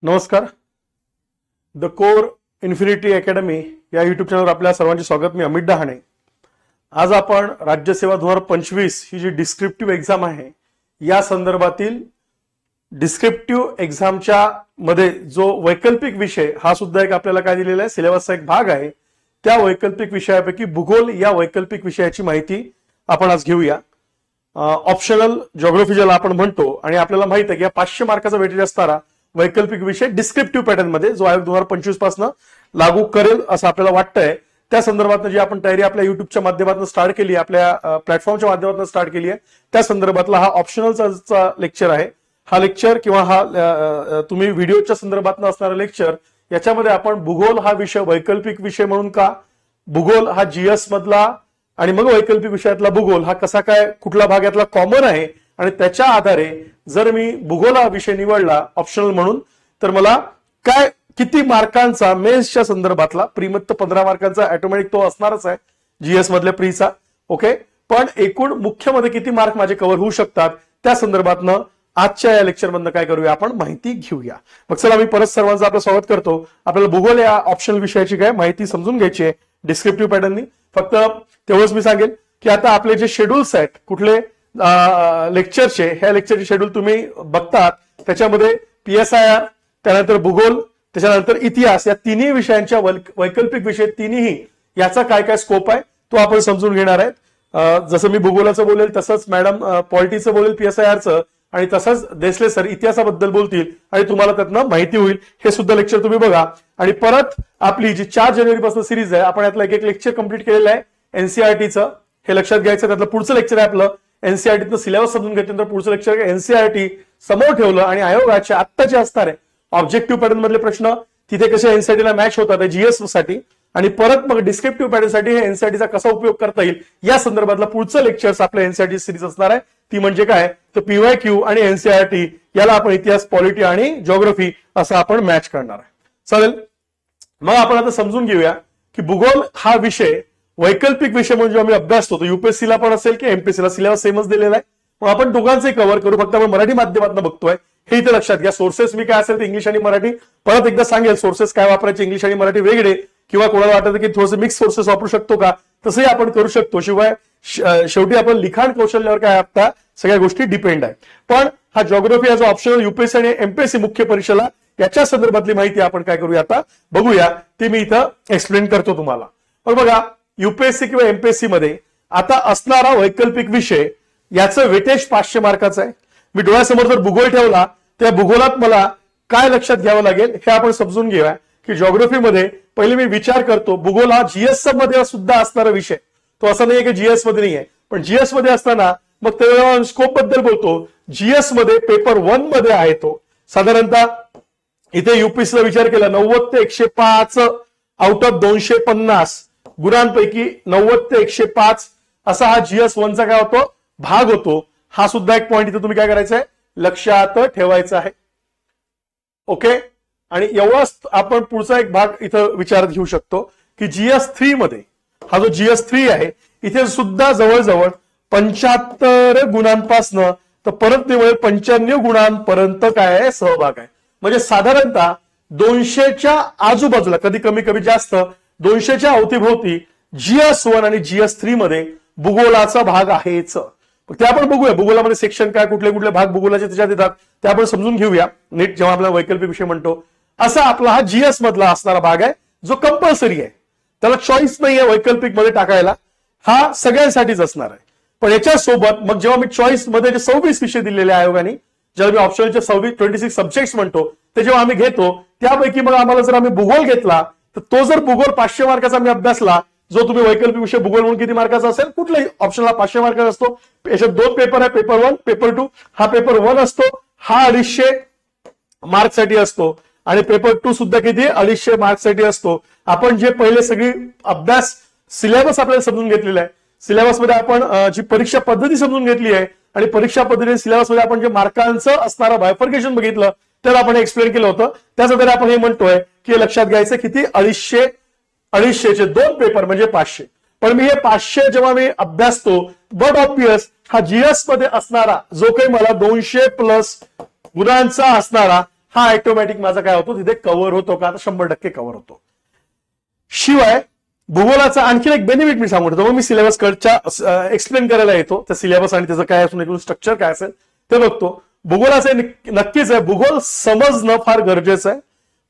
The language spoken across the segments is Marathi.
नमस्कार. द कोर इन्फिनिटी अकॅडमी या युट्यूब चॅनलवर आपल्या सर्वांचे स्वागत. मी अमित डहाणे. आज आपण राज्यसेवा 2025 ही जी डिस्क्रिप्टिव्ह एक्झाम आहे या संदर्भातील डिस्क्रिप्टिव्ह एक्झामच्या मध्ये जो वैकल्पिक विषय हा सुद्धा एक आपल्याला काय दिलेला आहे, सिलेबसचा एक भाग आहे. त्या वैकल्पिक विषयापैकी भूगोल या वैकल्पिक विषयाची माहिती आपण आज घेऊया. ऑप्शनल जिओग्राफी ज्याला आपण म्हणतो, आणि आपल्याला माहित आहे की या 500 मार्काचा वेटेज असणारा वैकल्पिक विषय डिस्क्रिप्टिव्ह पॅटर्न मध्ये जो आयोग 2025 पासून लागू करेल असं आपल्याला वाटतंय. त्या संदर्भात जी आपण तयारी आपल्या युट्यूबच्या माध्यमातून स्टार्ट केली, आपल्या प्लॅटफॉर्मच्या माध्यमातून स्टार्ट केली आहे, त्या संदर्भातला हा ऑप्शनलचा लेक्चर आहे. हा लेक्चर किंवा हा तुम्ही व्हिडिओच्या संदर्भात असणारा लेक्चर, याच्यामध्ये आपण भूगोल हा विषय वैकल्पिक विषय म्हणून का, भूगोल हा जीएस मधला आणि मग वैकल्पिक विषयातला भूगोल हा कसा काय, कुठला भाग यातला कॉमन आहे, आणि त्याच्या आधारे जर मी भूगोल हा विषय निवडला ऑप्शनल म्हणून तर मला काय किती मार्कांचा मेन्सच्या संदर्भातला, प्रीमध्ये 15 मार्कांचा ऑटोमॅटिक तो असणारच आहे जीएस मधल्या प्रीचा. ओके, पण एकूण मुख्यमध्ये किती मार्क माझे कव्हर होऊ शकतात त्या संदर्भातनं आजच्या या लेक्चर मधनं काय करूया, आपण माहिती घेऊया. मग चला, मी परत सर्वांचं आपलं स्वागत करतो. आपल्याला भूगोल या ऑप्शनल विषयाची काय माहिती समजून घ्यायची आहे डिस्क्रिप्टिव्ह पॅटर्ननी. फक्त तेवढंच मी सांगेल की आता आपले जे शेड्यूल्स आहेत कुठले लेक्चरचे, ह्या लेक्चरचे शेड्यूल तुम्ही बघतात, त्याच्यामध्ये PSIR, त्यानंतर भूगोल, त्याच्यानंतर इतिहास, या तिन्ही विषयांच्या वैकल्पिक विषय तिन्ही याचा काय काय स्कोप आहे तो आपण समजून घेणार आहेत. जसं मी भूगोलाचं बोलेल तसंच मॅडम पॉलिटीचं बोलेल PSIRचं, आणि तसंच देसले सर इतिहासाबद्दल बोलतील आणि तुम्हाला त्यातनं माहिती होईल. हे सुद्धा लेक्चर तुम्ही बघा. आणि परत आपली जी 4 जानेवारीपासून सिरीज आहे, आपण यातलं एक लेक्चर कंप्लीट केलेलं आहे एनसीईआरटीचं. हे लक्षात घ्यायचं. त्यातलं पुढचं लेक्चर आहे आपलं एनसीईआरटीचं सिलेबस समजून घेतल्यानंतर पुढचं लेक्चर एनसीईआरटी समोर ठेवलं आणि आयोगाचे आत्ताचे असणार आहे ऑब्जेक्टिव्ह पॅटर्न मधले प्रश्न तिथे कसे एनसीईआरटीला मॅच होतात जीएस साठी, आणि परत मग डिस्क्रिप्टिव्ह पॅटर्न साठी हे एनसीईआरटीचा कसा उपयोग करता येईल या संदर्भातला पुढचं लेक्चर्स आपल्या एनसीईआरटी सिरीज असणार आहे. ती म्हणजे काय, तर PYQ आणि एनसीईआरटी याला आपण इतिहास, पॉलिटी आणि जिओग्राफी असं आपण मॅच करणार आहे. चालेल, मग आपण आता समजून घेऊया की भूगोल हा विषय वैकल्पिक विषय म्हणजे आम्ही अभ्यासतो तो युपीएससीला पण असेल की एमपीएससीला सिलेबस सेमच दिलेला आहे. मग आपण दोघांचे कव्हर करू, फक्त आपण मराठी माध्यमातून बघतोय हे इथे लक्षात घ्या. सोर्सेस मी काय असेल ते इंग्लिश आणि मराठी परत एकदा सांगेल, सोर्सेस काय वापरायचे इंग्लिश आणि मराठी वेगळे, किंवा कोणाला वाटतं की थोडंसं मिक्स सोर्सेस वापरू शकतो का, तसंही आपण करू शकतो. शिवाय शेवटी आपण लिखाण कौशल्यावर काय आता सगळ्या गोष्टी डिपेंड आहे. पण हा जिओग्राफी हा जो ऑप्शनल युपीएससी आणि एमपीएससी मुख्य परीक्षेला याच्या संदर्भातली माहिती आपण काय करूया आता बघूया, ती मी इथं एक्सप्लेन करतो तुम्हाला. पण बघा, युपीएससी किंवा एमपीएससी मध्ये आता असणारा वैकल्पिक विषय याचं वेटेज 500 मार्काचं आहे. मी डोळ्यासमोर जर भूगोल ठेवला त्या भूगोलात मला काय लक्षात घ्यावं लागेल हे आपण समजून घेऊया. की जिओग्राफीमध्ये पहिले मी विचार करतो भूगोल हा जीएस मध्ये सुद्धा असणारा विषय, तो असा नाहीये की जीएस मध्ये नाहीये, पण जीएस मध्ये असताना मग तेव्हा स्कोप बद्दल बोलतो. जीएस मध्ये पेपर 1 मध्ये आहे तो साधारणतः इथे युपीएससीला विचार केला 90 ते 105 आउट ऑफ 250 गुणांपैकी 90 ते 105 असा हा जीएस 1चा काय होतो, भाग होतो. हा सुद्धा एक पॉईंट इथे तुम्ही काय करायचं आहे, लक्षात ठेवायचा आहे. ओके, आणि एवढाच आपण पुढचा एक भाग इथं विचारात घेऊ शकतो की जीएस 3 मध्ये हा जो जीएस 3 आहे इथे सुद्धा जवळजवळ 75 गुणांपासनं तर परत निवळ 95 गुणांपर्यंत काय आहे, सहभाग आहे. म्हणजे साधारणतः 200च्या आजूबाजूला, कधी कमी कमी जास्त 200च्या अवतीभोवती GS1 आणि GS3 मध्ये भूगोलाचा भाग आहेच. ते आपण बघूया भूगोलामध्ये सेक्शन काय, कुठले कुठले भाग भूगोलाचे त्याच्यात येतात ते आपण समजून घेऊया नीट जेव्हा आपला वैकल्पिक विषय म्हणतो. असा आपला हा जीएस मधला असणारा भाग आहे जो कंपल्सरी आहे, त्याला चॉईस नाहीये वैकल्पिक मध्ये टाकायला, हा सगळ्यांसाठीच असणार आहे. पण याच्या सोबत मग जेव्हा मी चॉईस मध्ये जे 26 विषय दिलेले आयोगाने, ज्याला मी ऑप्शनलचे 26 सब्जेक्ट्स म्हणतो, ते जेव्हा आम्ही घेतो त्यापैकी मग आम्हाला जर आम्ही भूगोल घेतला तर तो जर भूगोल 500 मार्काचा मी अभ्यासला, जो तुम्ही वैकल्पिक विषय भूगोल म्हणून किती मार्काचा असेल, कुठल्याही ऑप्शनला 500 मार्काचा असतो. याच्यात 2 पेपर आहे, पेपर 1 पेपर 2. हा पेपर 1 असतो, हा 250 मार्कसाठी असतो, आणि पेपर 2 सुद्धा किती 250 मार्कसाठी असतो. आपण जे पहिले सगळी अभ्यास सिलेबस आपल्याला समजून घेतलेला आहे, सिलेबस मध्ये आपण जी परीक्षा पद्धती समजून घेतली आहे, आणि परीक्षा पद्धती सिलेबस मध्ये आपण जे मार्कांचं असणारं बायफर्केशन बघितलं तर आपण एक्सप्लेन केलं होतं. त्यासाठी आपण हे म्हणतोय की लक्षात घ्यायचं किती 250चे 2 पेपर म्हणजे 500. पण मी हे 500 जेव्हा मी अभ्यासतो, बट ऑब्वियस हा जीएस मध्ये असणारा जो काही मला 200 प्लस गुणांचा असणारा हा ऑटोमॅटिक माझा काय होतो तिथे कव्हर होतो का? आता 100% कव्हर होतो. शिवाय भूगोलाचा आणखी एक बेनिफिट मी सांगू शकतो. मग मी सिलेबस कडच्या एक्सप्लेन करायला येतो. त्या सिलेबस आणि त्याचं काय असून स्ट्रक्चर काय असेल ते बघतो. भूगोलाचं नक्कीच आहे, भूगोल समजणं फार गरजेचं आहे.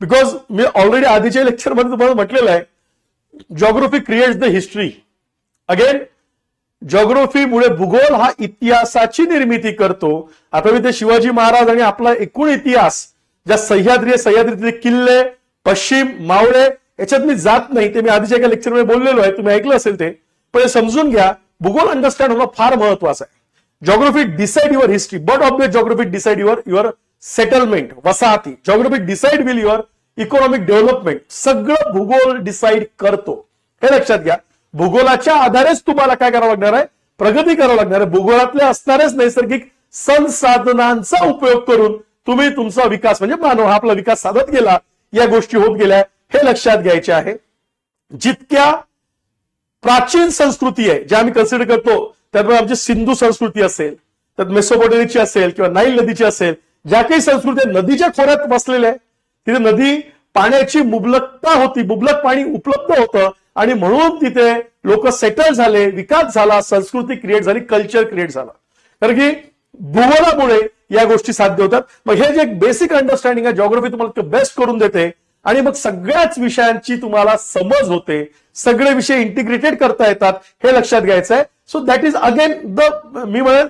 बिकॉज मी ऑलरेडी आधीच्या लेक्चरमध्ये तुम्हाला म्हटलेलं आहे, geography creates the history. Again जॉग्राफीमुळे भूगोल हा इतिहासाची निर्मिती करतो. आता मी ते शिवाजी महाराज आणि आपला एकूण इतिहास, ज्या सह्याद्रीतले किल्ले, पश्चिम, मावळे याच्यात मी जात नाही. ते मी आधीच्या एका लेक्चरमध्ये बोललेलो आहे, तुम्ही ऐकलं असेल ते. पण समजून घ्या, भूगोल अंडरस्टँड होणं फार महत्वाचं आहे. Geography decide your history, but of the geography decide your settlement, वसाहती. Geography decide will your economic development. सगळं भूगोल डिसाइड करतो, हे लक्षात घ्या. भूगोलाच्या आधारेच तुम्हाला काय करावं लागणार आहे? प्रगती करावं लागणार आहे. भूगोलातले असणारेच नैसर्गिक संसाधनांचा उपयोग करून तुम्ही तुमचा विकास म्हणजे मानव हा आपला विकास साधत गेला, या गोष्टी होत गेल्या, हे लक्षात घ्यायचे आहे. जितक्या प्राचीन संस्कृती आहे ज्या आम्ही कन्सिडर करतो, त्यामुळे आमची सिंधू संस्कृती असेल, तर मेसोपोटेमियाची असेल किंवा नाईल नदीची असेल, ज्या काही संस्कृती नदीच्या खोऱ्यात बसलेल्या आहे, तिथे नदी पाण्याची मुबलकता होती, मुबलक पाणी उपलब्ध होतं आणि म्हणून तिथे लोक सेटल झाले, विकास झाला, संस्कृती क्रिएट झाली, कल्चर क्रिएट झाला. कारण की भूगोलामुळे या गोष्टी साध्य होतात. मग हे जे बेसिक अंडरस्टँडिंग आहे, जॉग्राफी तुम्हाला बेस्ट करून देते आणि मग सगळ्याच विषयांची तुम्हाला समज होते, सगळे विषय इंटिग्रेटेड करता येतात, हे लक्षात घ्यायचं आहे. सो दॅट इज अगेन मी म्हणेन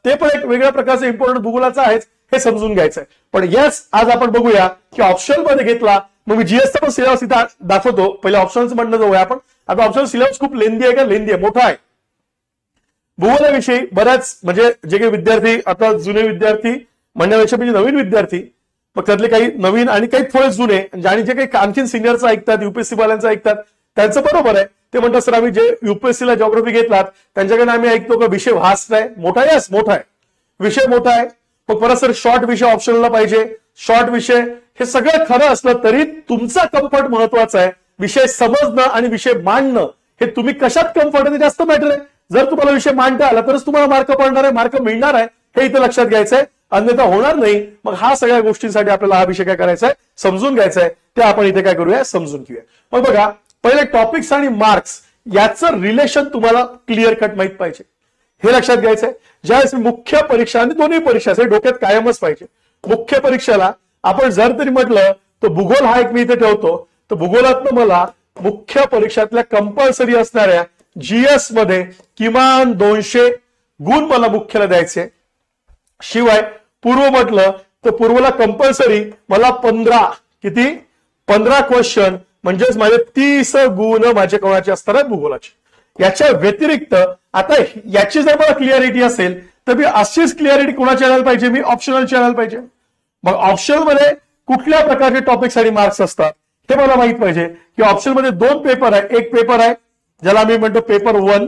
ते पण एक वेगळ्या प्रकारचं इम्पॉर्टंट भूगोलाचं आहेच, हे समजून घ्यायचंय. पण यस, आज आपण बघूया की ऑप्शनल मध्ये घेतला, मग मी जीएसचा पण सिलेबस इथं दाखवतो. पहिले ऑप्शनचं म्हणणं जाऊया आपण. आता ऑप्शनल सिलेबस खूप लेंदी आहे का? लेंदी आहे, मोठा आहे. भूगोलाविषयी बऱ्याच म्हणजे जे काही विद्यार्थी आता जुने विद्यार्थी म्हणण्यापेक्षा म्हणजे नवीन विद्यार्थी, मग त्यातले काही नवीन आणि काही थोडे जुने आणि जे काही आणखी सिनियरचं ऐकतात, युपीएससी वाल्यांचं ऐकतात, त्यांचं बरोबर आहे. ते म्हणतात सर आम्ही जे युपीएससीला जॉग्राफी घेतलात त्यांच्याकडे आम्ही ऐकतो का विषय व्हास्ट आहे. मोठा आहे, मोठा आहे, विषय मोठा आहे. मग परत सर शॉर्ट विषय ऑप्शनला पाहिजे, शॉर्ट विषय. हे सगळं खरं असलं तरी तुमचा कम्फर्ट महत्वाचा आहे. विषय समजणं आणि विषय मांडणं हे तुम्ही कशात कम्फर्ट आहे जास्त मॅटर आहे. जर तुम्हाला विषय मांडता आला तरच तुम्हाला मार्क पडणार आहे, मार्क मिळणार आहे, हे इथं लक्षात घ्यायचं आहे. अन्यथा होणार नाही. मग हा सगळ्या गोष्टींसाठी आपल्याला हा विषय काय करायचा आहे? समजून घ्यायचा आहे. ते आपण इथे काय करूया? समजून घेऊया. मग बघा, पहिले टॉपिक्स आणि मार्क्स याचं रिलेशन तुम्हाला क्लिअर कट माहित पाहिजे, हे लक्षात घ्यायचं आहे. ज्यावेळेस मुख्य परीक्षा आणि दोन्ही परीक्षा हे डोक्यात कायमच पाहिजे. मुख्य परीक्षेला आपण जर तरी म्हटलं तर भूगोल हा एक मी इथे ठेवतो, तर भूगोलातनं मला मुख्य परीक्षातल्या कंपल्सरी असणाऱ्या जीएस मध्ये किमान 200 गुण मला मुख्यला द्यायचे. शिवाय पूर्व म्हटलं तर पूर्वला कंपल्सरी मला 15 क्वेश्चन म्हणजेच माझे 30 गुण माझ्या कोणाचे असणार आहेत भूगोलाचे. याच्या व्यतिरिक्त आता याची जर मला क्लिअरिटी असेल तर मी अशीच क्लिअरिटी कोणाची आणायला पाहिजे? मी ऑप्शनलची आणायला पाहिजे. मग ऑप्शनल मध्ये कुठल्या प्रकारचे टॉपिकसाठी मार्क्स असतात हे मला माहित पाहिजे. की ऑप्शनल मध्ये 2 पेपर आहे. एक पेपर आहे ज्याला मी म्हणतो पेपर 1,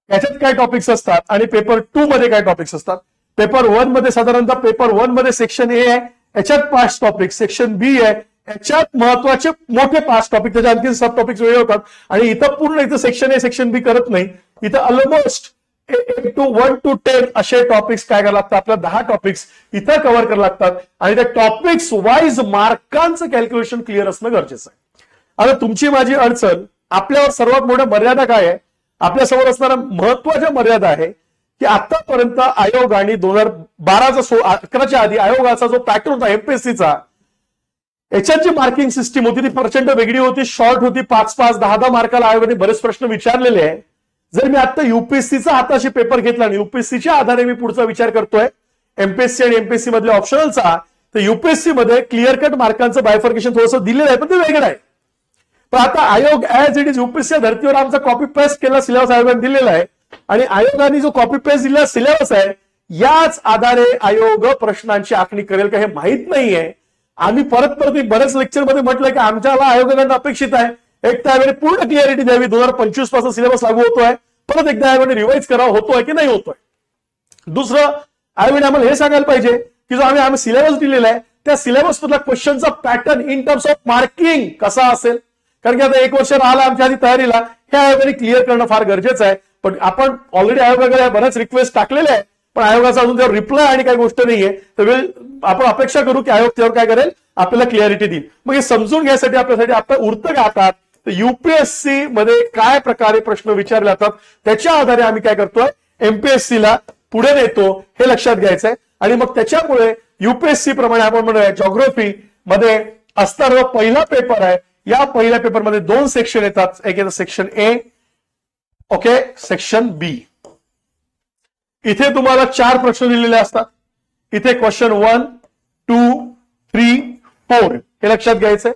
याच्यात काय टॉपिक्स असतात आणि पेपर 2 मध्ये काय टॉपिक्स असतात. पेपर 1 मध्ये साधारणतः पेपर 1 मध्ये सेक्शन ए आहे, याच्यात 5 टॉपिक. सेक्शन बी आहे, याच्यात महत्वाचे मोठे 5 टॉपिक, त्याच्या आणखी सब टॉपिक्स वेगळे होतात. आणि इथं पूर्ण इथं सेक्शन ए सेक्शन बी करत नाही. इथं ऑलमोस्ट 1 to 10 असे टॉपिक्स काय करायला लागतात? आपल्या 10 टॉपिक्स इथं कव्हर करायला लागतात. आणि त्या टॉपिक्स वाईज मार्कांचं कॅल्क्युलेशन क्लिअर असणं गरजेचं आहे. आता तुमची माझी अडचण, आपल्यावर सर्वात मोठ्या मर्यादा काय आहे? आपल्यासमोर असणाऱ्या महत्वाच्या मर्यादा आहे की आतापर्यंत आयोगाने 2011च्या आधी आयोगाचा जो पॅटर्न होता एमपीएससीचा, याच्यात जी मार्किंग सिस्टीम होती ती प्रचंड वेगळी होती, शॉर्ट होती. 5-5, 10-10 मार्काला आयोगाने बरेच प्रश्न विचारलेले आहे. जर मी आता युपीएससीचा हाताशी पेपर घेतला आणि युपीएससीच्या आधारे मी पुढचा विचार करतोय एमपीएससी आणि एमपीएससी मधल्या ऑप्शनलचा, तर युपीएससी मध्ये क्लिअर कट मार्कांचं बायफर्केशन थोडंसं दिलेलं आहे, पण ते वेगळं आहे. पण आता आयोग ऍज इट इज युपीएससी धर्तीवर आमचा कॉपी पेस्ट केला सिलेबस आयोगाने दिलेला आहे आणि आयोगाने जो कॉपी पेस्ट दिलेला सिलेबस आहे याच आधारे आयोग प्रश्नांची आखणी करेल का हे माहित नाहीये. आम्ही परत बऱ्याच लेक्चरमध्ये म्हटलं की आमच्याला आयोगाकडून अपेक्षित आहे एक त्यावेळी पूर्ण क्लिअरिटी द्यावी. 2025 पासून सिलेबस लागू होतोय, परत एकदा आयोगाने रिवाइज करावं होतोय की नाही होतोय. दुसरं, आयोगाने आम्हाला हे सांगायला पाहिजे की जो आम्ही सिलेबस दिलेला आहे त्या सिलेबस मधला क्वेश्चनचा pattern in terms of marking कसा असेल. कारण की आता 1 वर्ष राहिला आमच्या आधी तयारीला, हे आयोगाने क्लिअर करणं फार गरजेचं आहे. पण आपण ऑलरेडी आयोगाकडे बऱ्याच रिक्वेस्ट टाकलेल्या आहे पण आयोगाचा अजून त्यावर रिप्लाय आणि काही गोष्ट नाहीये, तर आपण अपेक्षा करू की आयोग त्यावर काय करेल, आपल्याला क्लिअरिटी देईल. मग हे समजून घ्यायसाठी आपल्यासाठी आपण उरतं काय आता, तर युपीएससी मध्ये काय प्रकारे प्रश्न विचारले जातात त्याच्या आधारे आम्ही काय करतोय, एमपीएससी ला पुढे नेतो, हे लक्षात घ्यायचंय. आणि मग त्याच्यामुळे युपीएससी प्रमाणे आपण म्हणूया ज्योग्राफी मध्ये असणारा पहिला पेपर आहे. या पहिल्या पेपरमध्ये 2 सेक्शन येतात, एक येतं सेक्शन ए, ओके, सेक्शन बी. इथे तुम्हाला 4 प्रश्न दिलेले असतात. इथे क्वेश्चन 1, 2, 3, 4 हे लक्षात घ्यायचंय,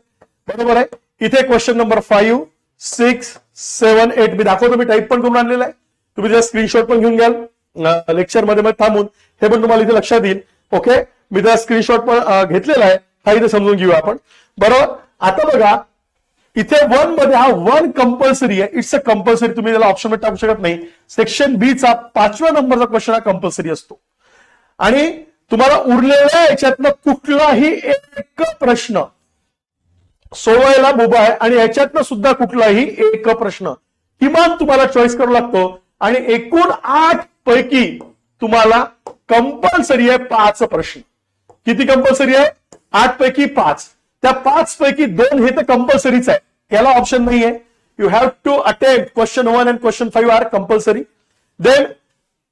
बरोबर आहे. इथे क्वेश्चन नंबर 5, 6, 7, 8 मी दाखवतो, मी टाईप पण करून आणलेला आहे. तुम्ही जर स्क्रीनशॉट पण घेऊन घ्याल लेक्चर मध्ये थांबून, हे पण तुम्हाला इथे लक्षात येईल. ओके, मी त्याचा स्क्रीनशॉट पण घेतलेला आहे, हा इथे समजून घेऊया आपण, बरोबर. आता बघा इथे 1 मध्ये हा 1 कंपल्सरी आहे, इट्स अ कंपल्सरी, तुम्ही त्याला ऑप्शन मध्ये टाकू शकत नाही. सेक्शन बी चा 5व्या नंबरचा क्वेश्चन हा कंपल्सरी असतो. आणि तुम्हाला उरलेल्या याच्यातनं कुठलाही एक प्रश्न सोडवायला मुभा आहे, आणि याच्यातनं सुद्धा कुठलाही एक प्रश्न किमान तुम्हाला चॉईस करावा लागतो. आणि एकूण 8 पैकी तुम्हाला कंपल्सरी आहे 5 प्रश्न. किती कंपल्सरी आहे, 8 पैकी 5. त्या 5 पैकी 2 हे तर कंपल्सरीच आहे, याला ऑप्शन नाहीये. You have to attempt question 1 and question 5 are compulsory. Then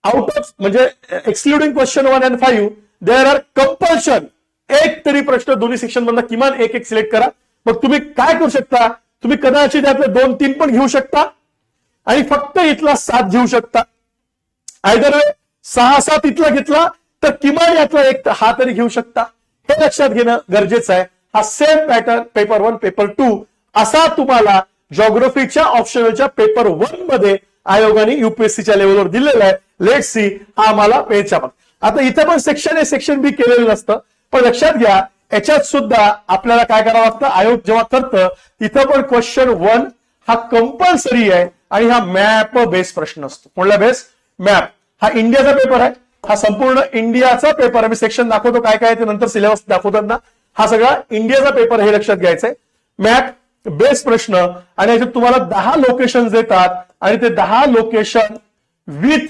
out of म्हणजे excluding question 1 and 5 there are compulsion, एक तरी प्रश्न दोन्ही सेक्शन मधून किमान एक सिलेक्ट करा. मग तुम्ही काय करू शकता, तुम्ही कदाचित त्यातले 2-3 पण घेऊ शकता आणि फक्त इथला 7 घेऊ शकता. आयदर 6-7 इथला घेतला तर किमान यातला एक हा तरी घेऊ शकता, हे लक्षात घेणं गरजेचं आहे. हा सेम पॅटर्न पेपर 1 पेपर 2 असा तुम्हाला ज्योग्राफीच्या ऑप्शनलच्या पेपर 1 मध्ये आयोगाने युपीएससीच्या लेवलवर दिलेला आहे. लेट्स सी हा आम्हाला पेजच्या पण. आता इथं पण सेक्शन ए सेक्शन बी केलेलं नसतं, पण लक्षात घ्या याच्यात सुद्धा आपल्याला काय करावं लागतं, आयोग जेव्हा करतं तिथं पण क्वेश्चन 1 हा कंपल्सरी आहे आणि हा मॅप बेस प्रश्न असतो. कोणला बेस, मॅप. हा इंडियाचा पेपर आहे, हा संपूर्ण इंडियाचा पेपर आहे. मी सेक्शन दाखवतो काय काय ते नंतर सिलेबस दाखवतात ना. हा सगळा इंडियाचा पेपर हे लक्षात घ्यायचंय. मॅप बेस प्रश्न, आणि याच्यात तुम्हाला 10 लोकेशन देतात आणि ते 10 लोकेशन विथ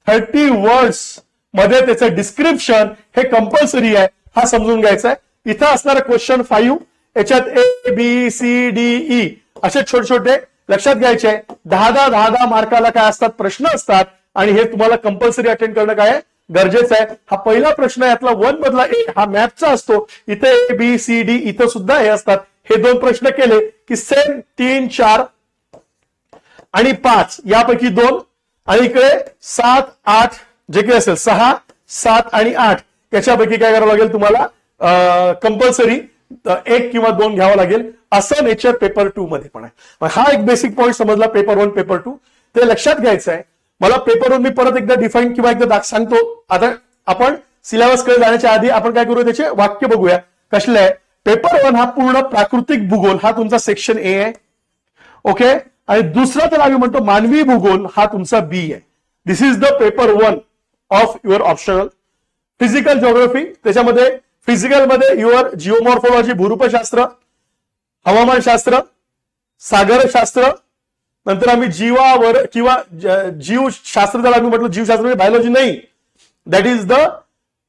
30 वर्ड्स मध्ये त्याचं डिस्क्रिप्शन हे कंपल्सरी आहे, हा समजून घ्यायचा आहे. इथं असणारा क्वेश्चन 5 याच्यात A B C D E असे छोटे छोटे लक्षात घ्यायचे. 10-10 मार्काला काय असतात, प्रश्न असतात, आणि हे तुम्हाला कंपल्सरी अटेंड करणं काय गरजेचं आहे. हा पहिला प्रश्न यातला 1 मधला ए हा मॅपचा असतो. इथे ए बी सी डी इथं सुद्धा हे असतात. हे 2 प्रश्न केले की सेम 3, 4 आणि 5 यापैकी 2, आणि इकडे 7, 8 जे काही असेल 6, 7 आणि 8 याच्यापैकी काय करावं लागेल तुम्हाला, कंपल्सरी 1 किंवा 2 घ्यावं लागेल. असं नेचर पेपर 2 मध्ये पण आहे. हा एक बेसिक पॉईंट समजला पेपर 1 पेपर 2, ते लक्षात घ्यायचं आहे. मला पेपर 1 मी परत एकदा डिफाईन किंवा एकदा सांगतो. आता आपण सिलेबस कडे जाण्याच्या आधी आपण काय करू, त्याचे वाक्य बघूया कसले आहे. पेपर 1 हा पूर्ण प्राकृतिक भूगोल हा तुमचा सेक्शन ए आहे, ओके. आणि दुसरा तर आम्ही म्हणतो मानवी भूगोल हा तुमचा बी आहे. This is the paper 1 of your optional. Physical geography, त्याच्यामध्ये फिजिकल मध्ये युअर जिओमॉर्फोलॉजी भूरूपशास्त्र, हवामानशास्त्र, सागरशास्त्र, नंतर आम्ही जीवावर किंवा जीवशास्त्र त्याला आम्ही म्हटलं, जीवशास्त्र म्हणजे बायोलॉजी नाही, दॅट इज द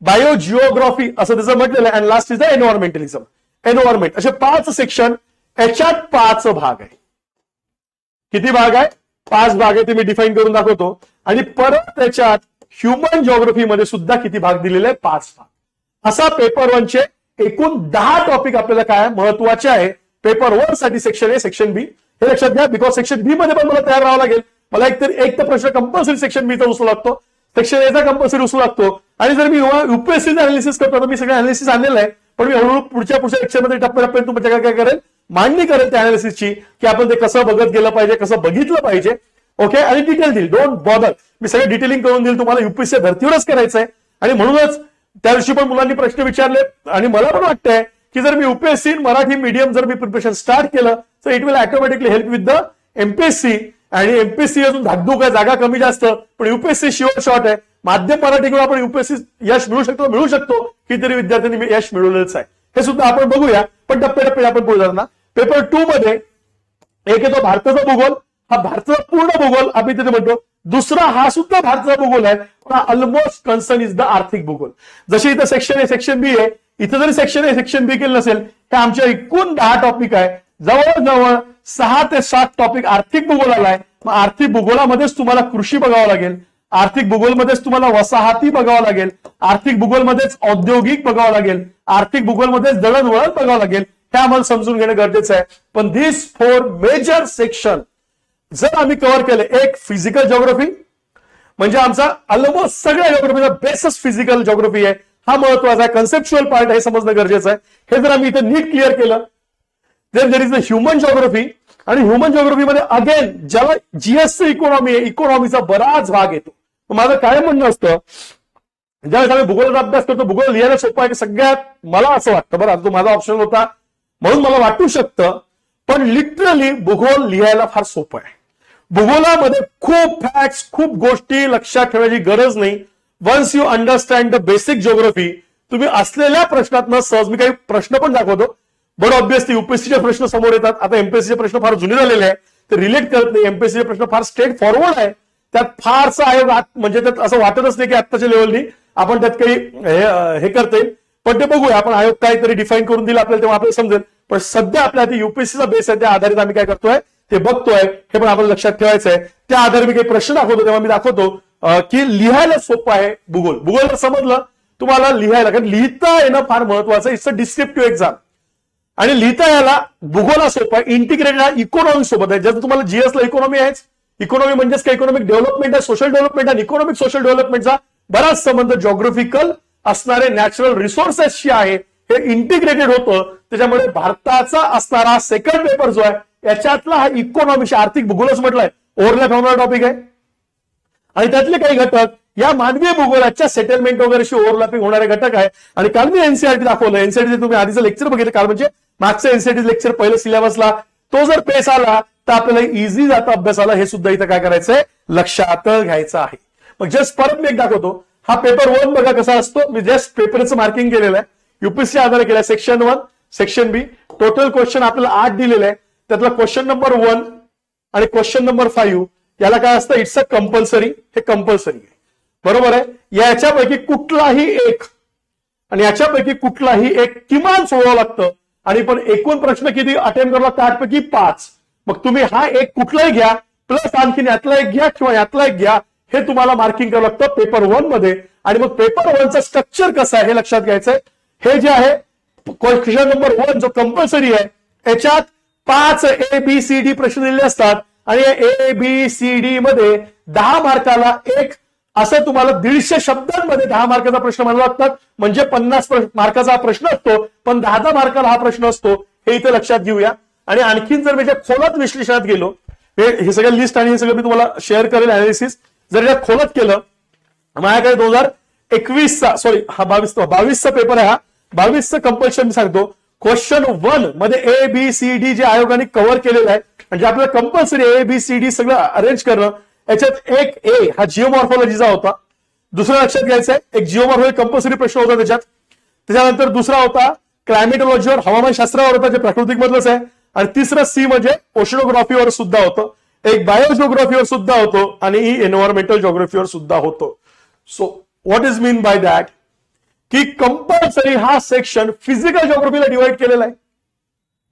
बायोजिओग्राफी असं त्याचं म्हटलेलं आहे. And last is the environmentalism, environment. असे 5 सेक्शन, याच्यात 5 भाग आहे. किती भाग आहे, 5 भाग आहे, ते मी डिफाईन करून दाखवतो. आणि परत त्याच्यात ह्युमन ज्योग्राफी मध्ये सुद्धा किती भाग दिलेले आहे, 5 भाग. असा पेपर 1 चे एकूण 10 टॉपिक आपल्याला काय महत्वाचे आहे पेपर 1 साठी. सेक्शन ए सेक्शन बी हे लक्षात घ्या, बिकॉज सेक्शन बी मध्ये पण मला तयार राहावं लागेल. मला एक तर प्रश्न कंपल्सरी सेक्शन बी चा उचलू लागतो, सेक्शन ए चा कंपल्सरी उचलू लागतो. आणि जर मी युपीएससीचं अनालिसिस करतो, तर मी सगळं अनालिसिस आणलेलं आहे, पण मी हळूहळू पुढच्या लेक्चरमध्ये टप्प्याटप्प्याने तुमच्या काय करेल, मांडणी करेल त्या अनालिसिसची, की आपण ते कसं बघत गेलं पाहिजे, कसं बघितलं पाहिजे, ओके. आणि डिटेल देईल, डोंट बॉदर, मी सगळं डिटेलिंग करून देईल. तुम्हाला युपीएससी धर्तीवरच करायचं आहे. आणि म्हणूनच त्या दिवशी पण मुलांनी प्रश्न विचारले, आणि मला पण वाटतंय की जर मी युपीएससी मराठी मीडियम जर मी प्रिपरेशन स्टार्ट केलं तर it will automatically help with the MPSC. आणि एमपीएससी अजून धाकधूक आहे, जागा कमी जास्त, पण युपीएससी शिवर शॉर्ट आहे. माध्यम मराठी घेऊन आपण युपीएससी यश मिळू शकतो, कितीतरी विद्यार्थ्यांनी यश मिळवलेलंच आहे, हे सुद्धा आपण बघूया. पण टप्प्याटप्प्याने आपण पुढे जाणार. पेपर 2 मध्ये एक येतो भारताचा भूगोल. हा भारताचा पूर्ण भूगोल आम्ही तिथे म्हणतो. दुसरा हा सुद्धा भारताचा भूगोल आहे, पण ऑलमोस्ट कन्सर्न इज द आर्थिक भूगोल. जसे इथं सेक्शन ए सेक्शन बी आहे, इथं जरी सेक्शन ए सेक्शन बी केलं नसेल, हे आमच्या एकूण 10 टॉपिक आहे, जवळजवळ 6 ते 7 टॉपिक आर्थिक भूगोलाला आहे. मग आर्थिक भूगोलामध्येच तुम्हाला कृषी बघावं लागेल, आर्थिक भूगोलमध्येच तुम्हाला वसाहती बघावं लागेल, आर्थिक भूगोलमध्येच औद्योगिक बघावं लागेल, आर्थिक भूगोलमध्येच दळणवळण बघावं लागेल. हे आम्हाला समजून घेणं गरजेचं आहे. पण दिस 4 मेजर सेक्शन जर आम्ही कव्हर केले, एक फिजिकल ज्योग्राफी म्हणजे आमचा ऑलमोस्ट सगळ्या ज्योग्राफीचा बेसच फिजिकल ज्योग्राफी आहे, हा महत्वाचा आहे, कन्सेप्च्युअल पार्ट आहे, समजणं गरजेचं आहे. हे जर आम्ही इथं नीट क्लिअर केलं, there is the human geography. आणि ह्युमन ज्योग्राफीमध्ये अगेन ज्याला जीएसचं इकॉनॉमी आहे, इकॉनॉमीचा बराच भाग येतो. माझं काय म्हणणं असतं, ज्यावेळेस आम्ही भूगोलाचा अभ्यास करतो, भूगोल लिहायला सोपं आहे की सगळ्यात, मला असं वाटतं, बरं आता तो माझा ऑप्शन होता म्हणून मला वाटू शकतं, पण लिटरली भूगोल लिहायला फार सोपं आहे. भूगोलामध्ये खूप फॅक्ट्स, खूप गोष्टी लक्षात ठेवण्याची गरज नाही. Once you understand the basic geography, तुम्ही असलेल्या प्रश्नातनं सहज, मी काही प्रश्न पण दाखवतो, बरं ऑब्व्हियसली युपीएससीचे प्रश्न समोर येतात. आता एमपीएससीचे प्रश्न फार जुने झालेले आहे, ते रिलेट करत नाही. एमपीएससीचे प्रश्न फार स्ट्रेट फॉरवर्ड आहे, त्यात फारसा आयोग म्हणजे त्यात असं वाटतच नाही की आत्ताच्या लेवलनी आपण त्यात काही हे करता येईल. पण ते बघूया आपण, आयोग काहीतरी डिफाईन करून दिलं आपल्याला तेव्हा आपल्याला समजेल. पण सध्या आपल्या युपीएससीचा बेस आहे, त्या आधारित आम्ही काय करतोय ते बघतोय, हे पण आपल्याला लक्षात ठेवायचं आहे. त्या आधारे मी काही प्रश्न दाखवतो तेव्हा मी दाखवतो की लिहायला सोपं आहे भूगोल. भूगोल समजलं तुम्हाला लिहायला, कारण लिहिता येणं फार महत्वाचं. इट्स अ डिस्क्रिप्टिव्ह एक्झाम आणि लिहिता यायला भूगोला सोपं आहे. इंटिग्रेटेड इकॉनॉमी सोबत आहे. जसं तुम्हाला जीएसला इकॉनॉमी आहेच, इकॉनॉमी म्हणजेच काय इकॉनॉमिक डेव्हलपमेंट आहे, सोशल डेव्हलपमेंट आणि इकॉनॉमिक सोशल डेव्हलपमेंटचा बराच संबंध ज्योग्राफिकल असणारे नॅचरल रिसोर्सेसशी आहे. हे इंटिग्रेटेड होतं, त्याच्यामुळे भारताचा असणारा सेकंड पेपर जो आहे याच्यातला हा इकॉनॉमीशी आर्थिक भूगोलच म्हटलंय, ओव्हरलॅप होणारा टॉपिक आहे. आणि त्यातले काही घटक या मानवीय भूगोलाच्या सेटलमेंट वगैरेशी ओव्हरलॅपिंग होणारे घटक आहे. आणि काल मी एनसीआरटी दाखवलं, एनसीआरटी तुम्ही आधीचं लेक्चर बघितलं काल, म्हणजे मागचं एनसीआरटी लेक्चर पहिलं सिलेबसला, तो जर पेस आला तर आपल्याला इझी जातं अभ्यासाला. हे सुद्धा इथं काय करायचंय लक्षात घ्यायचं आहे. मग जस्ट परत मी एक दाखवतो, हा पेपर 1 बघा कसा असतो. मी जस्ट पेपरचं मार्किंग केलेलं आहे, युपीएससी आधारे केलं. सेक्शन 1 सेक्शन बी, टोटल क्वेश्चन आपल्याला 8 दिलेले आहे. त्यातला क्वेश्चन नंबर 1 आणि क्वेश्चन नंबर 5 याला काय असतं, इट्स अ कंपल्सरी. हे कंपल्सरी आहे, बरोबर आहे. याच्यापैकी कुठलाही एक आणि याच्यापैकी कुठलाही एक किमान सोडवावं लागतं. आणि पण एकूण प्रश्न किती अटेम्प्ट करावं लागतं, 8 पैकी 5. मग तुम्ही हा एक कुठलाही घ्या, प्लस आणखीन यातला एक घ्या किंवा यातला एक घ्या, हे तुम्हाला मार्किंग करावं लागतं पेपर 1 मध्ये. आणि मग पेपर 1चं स्ट्रक्चर कसं आहे हे लक्षात घ्यायचंय. हे जे आहे क्वेश्चन नंबर 1 जो कंपल्सरी आहे, याच्यात 5 ABCD प्रश्न दिलेले असतात आणि ABCD मध्ये 10 मार्काला एक असं तुम्हाला 150 शब्दांमध्ये 10 मार्काचा प्रश्न मानला लागतात. म्हणजे 50 मार्काचा प्रश्न असतो, पण 10 मार्काला हा प्रश्न असतो, हे इथे लक्षात घेऊया. आणि आणखीन जर मी खोलात विश्लेषणात गेलो, हे सगळं लिस्ट आणि हे सगळं मी तुम्हाला शेअर करेल अनालिसिस, जर या खोलात केलं, माझ्याकडे 2021चा हा 22चा पेपर आहे. हा 22चं कंपल्शन मी सांगतो. क्वेश्चन 1 मध्ये ABCD जे आयोगाने कव्हर केलेलं आहे, म्हणजे आपल्याला कंपल्सरी ABCD सगळं अरेंज करणं. याच्यात एक ए हा जिओमॉर्फॉलॉजीचा होता. दुसरा लक्षात घ्यायचा आहे, एक जिओमॉर्फॉलॉजी कंपल्सरी प्रश्न होता त्याच्यात. त्याच्यानंतर दुसरा होता क्लायमेटॉलॉजीवर, हवामानशास्त्रावर होता, जे प्राकृतिक मधलंच आहे. आणि तिसरं सी म्हणजे ओशनोग्राफीवर सुद्धा होतं. एक बायोजिओग्राफीवर सुद्धा होतो आणि एन्व्हायरमेंटल जिओग्राफीवर सुद्धा होतो. So what is mean by that, की कंपल्सरी हा सेक्शन फिजिकल जिओग्राफीला डिवाइड केलेला आहे.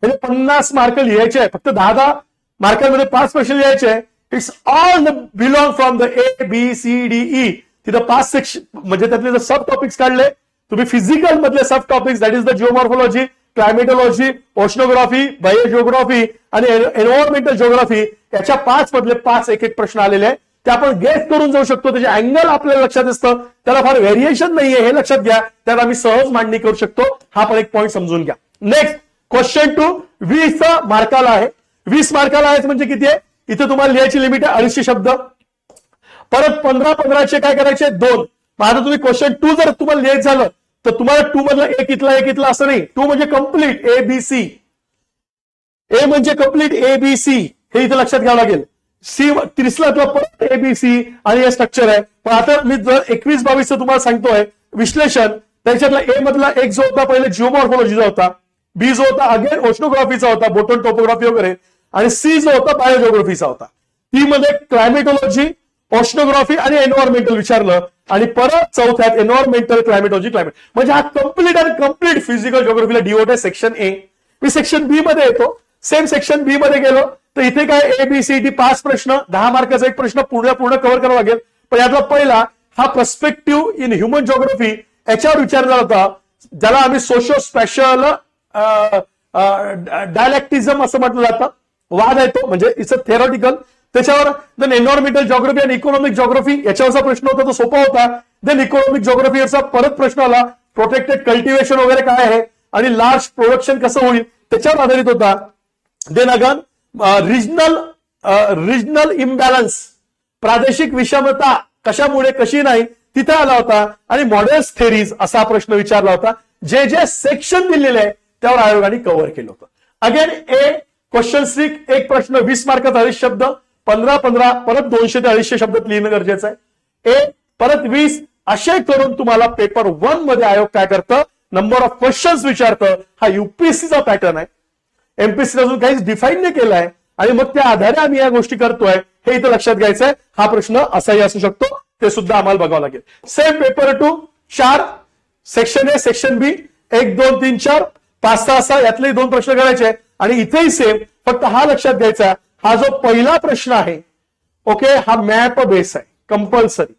म्हणजे 50 मार्क लिहायचे आहे, फक्त 10 मार्कांमध्ये 5 प्रश्न लिहायचे आहे. It's all belong from the ABCDE. तिथं 5 सेक्शन म्हणजे त्यातले जर सब टॉपिक्स काढले तुम्ही, फिजिकल मधले subtopics that is the geomorphology, climatology, oceanography, biogeography आणि एन्व्हायरमेंटल जिओग्राफी, याच्या 5 मधले 5 एक प्रश्न आलेले आहे. ते आपण गेस करून जाऊ शकतो. त्याचे अँगल आपल्याला लक्षात असतं, त्याला फार व्हेरिएशन नाहीये हे लक्षात घ्या. त्याला आम्ही सहज मांडणी करू शकतो. हा पण एक पॉईंट समजून घ्या. नेक्स्ट क्वेश्चन 2 20 मार्काला आहे. 20 मार्काला आहे म्हणजे किती आहे, इथे तुम्हाला लिहायची लिमिट आहे 250 शब्द. परत 15-15चे काय करायचे 2. मग आता तुम्ही क्वेश्चन 2 जर तुम्हाला लिहायचं झालं तर तुम्हाला 2 मधला एक इथला असं नाही. 2 म्हणजे कम्प्लीट ABC. ए म्हणजे कम्प्लीट ABC, हे इथे लक्षात घ्यावं लागेल. सी 30ला परत ABC आणि हे स्ट्रक्चर आहे. पण आता मी जर 21-22 तुम्हाला सांगतोय विश्लेषण, त्याच्यातला ए मधला एक जो होता पहिले जिओमॉर्फॉलॉजीचा होता, बी जो होता अगेन ओशनोग्राफीचा होता, बोटन टोपोग्राफी वगैरे, आणि सी जो होता बायोजिओग्राफीचा होता. टी मध्ये क्लायमेटॉलॉजी, ओशनोग्राफी आणि एन्व्हायरमेंटल विचारलं, आणि परत चौथ्यात एन्व्हायरमेंटल क्लायमेटॉलॉजी क्लायमेट, म्हणजे हा कम्प्लीट फिजिकल ज्योग्राफीला डिवोट आहे सेक्शन ए. मी सेक्शन बी मध्ये येतो. सेम सेक्शन बी मध्ये गेलो तर इथे काय ABCD 5 प्रश्न, 10 मार्काचा एक प्रश्न पूर्ण कव्हर करावा लागेल. पण यातला पहिला हा पर्स्पेक्टिव्ह इन ह्युमन ज्योग्राफी याच्यावर विचारला होता, ज्याला आम्ही सोशो स्पॅशल डायलॅक्टिझम असं म्हटलं जातं. वाद आहे तो, म्हणजे इट्स अ थेरॉटिकल. त्याच्यावर देन एन्व्हायरमेंटल ज्योग्राफी आणि इकॉनॉमिक ज्योग्राफी याच्यावरचा प्रश्न होता, तो सोपा होता. देन इकॉनॉमिक ज्योग्राफीवरचा परत प्रश्न आला, प्रोटेक्टेड कल्टिव्हेशन वगैरे काय आहे आणि लार्ज प्रोडक्शन कसं होईल त्याच्यावर आधारित होता. देन अगन रिजनल इम्बॅलन्स, प्रादेशिक विषमता कशामुळे कशी नाही तिथे आला होता. आणि मॉडेल्स थेरीज असा प्रश्न विचारला होता. जे जे सेक्शन दिलेले आहे त्यावर आयोगाने कव्हर केलं होतं. अगेन ए क्वेश्चन स्ट्रिक, एक प्रश्न 20 मार्काचा 20 शब्द, 15 परत 200 ते 250 शब्दात लिहिणं गरजेचं आहे. ए परत 20 असे करून तुम्हाला पेपर 1 मध्ये आयोग काय करतं, नंबर ऑफ क्वेश्चन्स विचारतं. हा युपीएससीचा पॅटर्न आहे. एमपीएससी अजून काहीच डिफाईन नाही केलाय आणि मग त्या आधारे आम्ही या गोष्टी करतोय हे इथं लक्षात घ्यायचं आहे. हा प्रश्न असाही असू शकतो, ते सुद्धा आम्हाला बघावं लागेल. Same paper 2 4 section A section B 1 2 3 4 5 6 यातले 2 प्रश्न करायचे. आणि इथेही सेम, फक्त हा लक्षात घ्यायचा, हा जो पहिला प्रश्न आहे ओके, हा मॅप बेस आहे कंपल्सरी.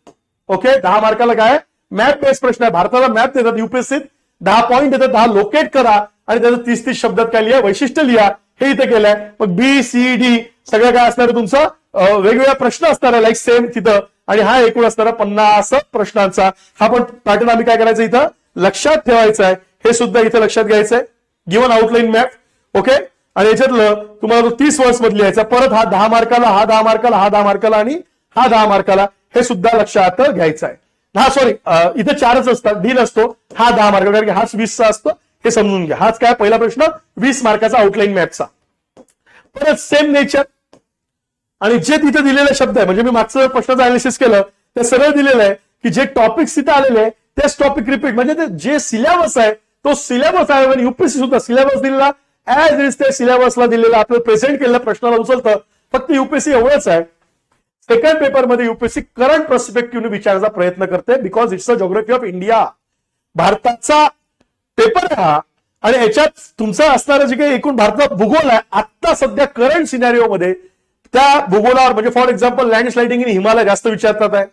ओके, 10 मार्काला काय मॅप बेस प्रश्न आहे. भारताला मॅप देतात युपीएससीत, 10 पॉईंट देतात, 10 लोकेट करा आणि त्याचं 30-30 शब्दात काय लिहा, वैशिष्ट्य लिहा, हे इथे केलंय. मग BCD सगळं काय असणार आहे तुमचं, वेगवेगळ्या प्रश्न असणार आहे लाईक सेम तिथं. आणि हा एकूण असणारा 50 प्रश्नांचा हा पण पॅटर्न आम्ही काय करायचं इथं लक्षात ठेवायचं आहे. हे सुद्धा इथे लक्षात घ्यायचं आहे. Given outline map. ओके, आणि याच्यातलं तुम्हाला 30 वर्ड्स मध्ये लिहायचा. परत हा 10 मार्काला, हा 10 मार्काला, हा 10 मार्काला आणि हा 10 मार्काला, हे सुद्धा लक्षात घ्यायचं आहे. हा सॉरी, इथे 4च असतात, ढील असतो. हा 10 मार्काला, कारण की हाच 20चा असतो, हे समजून घ्या. हाच काय पहिला प्रश्न 20 मार्काचा आउटलाईन मॅपचा. परत सेम नेचर, आणि जे तिथे दिलेले शब्द आहे, म्हणजे मी मागचं प्रश्नाचं अनालिसिस केलं ते सरळ दिलेलं आहे की जे टॉपिक्स तिथे आलेले आहे तेच टॉपिक रिपीट, म्हणजे ते जे सिलेबस आहे तो सिलेबस आहे. आणि युपीएससी सुद्धा सिलेबस दिलेला ऍज इज ते सिलेबसला दिलेला आपल्याला प्रेझेंट केलेल्या प्रश्नाला उचलतं. फक्त युपीएससी एवढंच आहे, सेकंड पेपर मध्ये युपीएससी करंट पर्स्पेक्टिव्हने विचारण्याचा प्रयत्न करते, because it's a geography of India. भारताचा पेपर आहे हा, आणि याच्यात तुमचं असणारं जे काही एकूण भारताचा भूगोल आहे आता सध्या करंट सिनॅरिओ मध्ये, त्या भूगोलावर, म्हणजे for example landsliding in Himalaya जास्त विचारतात आहे,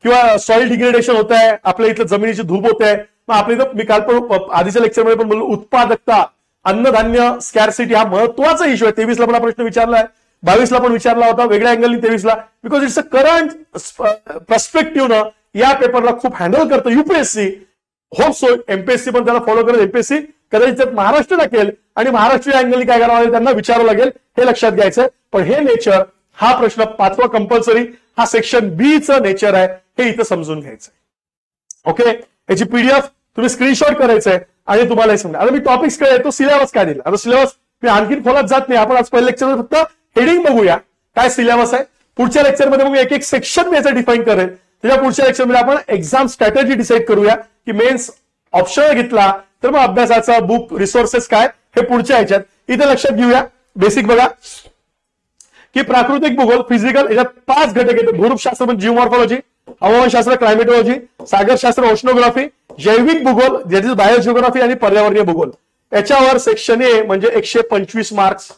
किंवा सॉइल डिग्रेडेशन होत आहे, आपल्या इथं जमिनीची धूप होते आहे. मग आपल्या इथं मी काल पण आधीच्या लेक्चरमध्ये पण बोललो, उत्पादकता, अन्नधान्य स्कॅरसिटी हा महत्वाचा इश्यू आहे. 23ला पण हा प्रश्न विचारलाय, 22ला पण विचारला होता वेगळ्या अँगलनी 23ला, बिकॉज इट्स अ करंट पर्स्पेक्टिव्हनं या पेपरला खूप हँडल करतं युपीएससी. होप सो एमपीएससी पण त्याला फॉलो करेल. एमपीएससी कदाचित महाराष्ट्र टाकेल आणि महाराष्ट्र अँगलनी काय करावं लागेल त्यांना विचारावं लागेल, हे लक्षात घ्यायचंय. पण हे नेचर हा प्रश्न 5वा कंपल्सरी, हा सेक्शन बीचं नेचर आहे, हे इथं समजून घ्यायचंय. ओके, याची पीडीएफ तुम्ही स्क्रीनशॉट करायचंय आणि तुम्हाला हे समजा. आता मी टॉपिक्स काय तो सिलेबस काय दिला, आता सिलेबस मी आणखीन खोलात जात नाही. आपण आज पहिल्या लेक्चरमध्ये फक्त हेडिंग बघूया काय सिलेबस आहे. पुढच्या लेक्चरमध्ये मग एक एक सेक्शन मी याचा डिफाईन करेल. त्याच्या पुढच्या लेक्चरमध्ये आपण एक्झाम स्ट्रॅटेजी डिसाईड करूया की मेन्स ऑप्शन घेतला तर मग अभ्यासाचा बुक रिसोर्सेस काय हे पुढच्या ह्याच्यात. इथे लक्षात घेऊया. बेसिक बघा की प्राकृतिक भूगोल फिजिकल, याच्यात 5 घटक येतात. भूरूपशास्त्र म्हणजे जिओमॉर्फॉलॉजी, हवामानशास्त्र क्लायमेटॉलॉजी, सागरशास्त्र ओशनोग्राफी, जैविक भूगोल ज्याची बायोजिओग्राफी आणि पर्यावरणीय भूगोल. याच्यावर सेक्शन ए म्हणजे 125 मार्क्स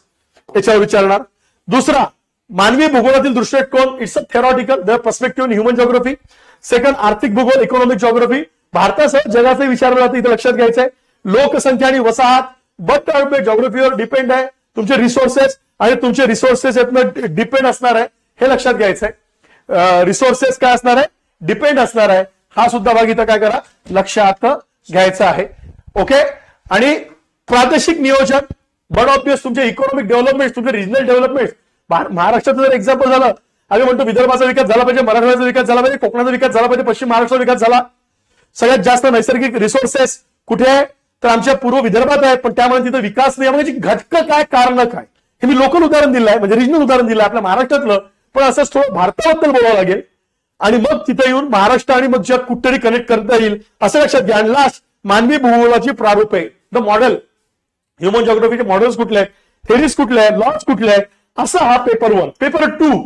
याच्यावर विचारणार. दुसरा मानवी भूगोलातील दृष्टिकोन, it's a theoretical the perspective in human geography. Second आर्थिक भूगोल इकॉनॉमिक ज्योग्राफी, भारतासह जगाचे विचारलं जातं, इथे लक्षात घ्यायचंय. लोकसंख्या आणि वसाहत, बट ज्योग्राफीवर डिपेंड आहे तुमचे रिसोर्सेस, आणि तुमचे रिसोर्सेस यातनं डिपेंड असणार आहे, हे लक्षात घ्यायचंय. रिसोर्सेस काय असणार आहे, डिपेंड असणार आहे. हा सुद्धा भाग इथं काय करा लक्षात घ्यायचा आहे. ओके, आणि प्रादेशिक नियोजन, बट ऑब्वियस तुमचे इकॉनॉमिक डेव्हलपमेंट, तुमचे रिजनल डेव्हलपमेंट. महाराष्ट्राचं जर एक्झाम्पल झालं, आम्ही म्हणतो विदर्भाचा विकास झाला पाहिजे, मराठवाड्याचा विकास झाला पाहिजे, कोकणाचा विकास झाला पाहिजे, पश्चिम महाराष्ट्राचा विकास झाला. सगळ्यात जास्त नैसर्गिक रिसोर्सेस कुठे आहे तर आमच्या पूर्व विदर्भात आहे, पण त्यामुळे तिथं विकास नाही. म्हणजे घटकं काय, कारण काय, हे मी लोकल उदाहरण दिलं आहे, म्हणजे रिजनल उदाहरण दिलं आपल्या महाराष्ट्रातलं. पण असंच थोडं भारताबद्दल बोलावं लागेल आणि मग तिथे येऊन महाराष्ट्र आणि मग जग कुठेतरी कनेक्ट करता येईल असं लक्षात घ्या. लास्ट मानवी भूगोलाची प्रारूपे, द मॉडेल, ह्युमन ज्योग्राफीचे मॉडेल्स कुठले आहेत, थेरीज कुठले आहेत, लॉज कुठले आहेत, असा हा पेपर 1. पेपर 2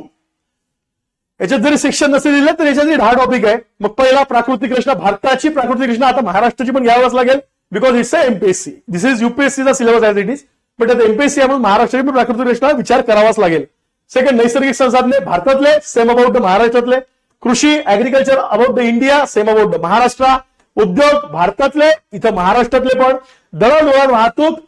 याच्यात जरी सेक्शन नसेल दिलं तर याच्यात 10 टॉपिक आहे. मग पहिला प्राकृतिक रचना, भारताची प्राकृतिक रचना, आता महाराष्ट्राची पण घ्यावंच लागेल because it's a MPSC. This is युपीएससीचा syllabus as it is, but आता एमपीएससी म्हणून महाराष्ट्राची पण प्राकृतिक रचना विचार करावाच लागेल. सेकंड, नैसर्गिक संसाधने भारतातले सेम अबाउट द महाराष्ट्रातले. कृषी agriculture about the India same about the Maharashtra. उद्योग भारतातले, इथं महाराष्ट्रातले पण. दळणवळण वाहतूक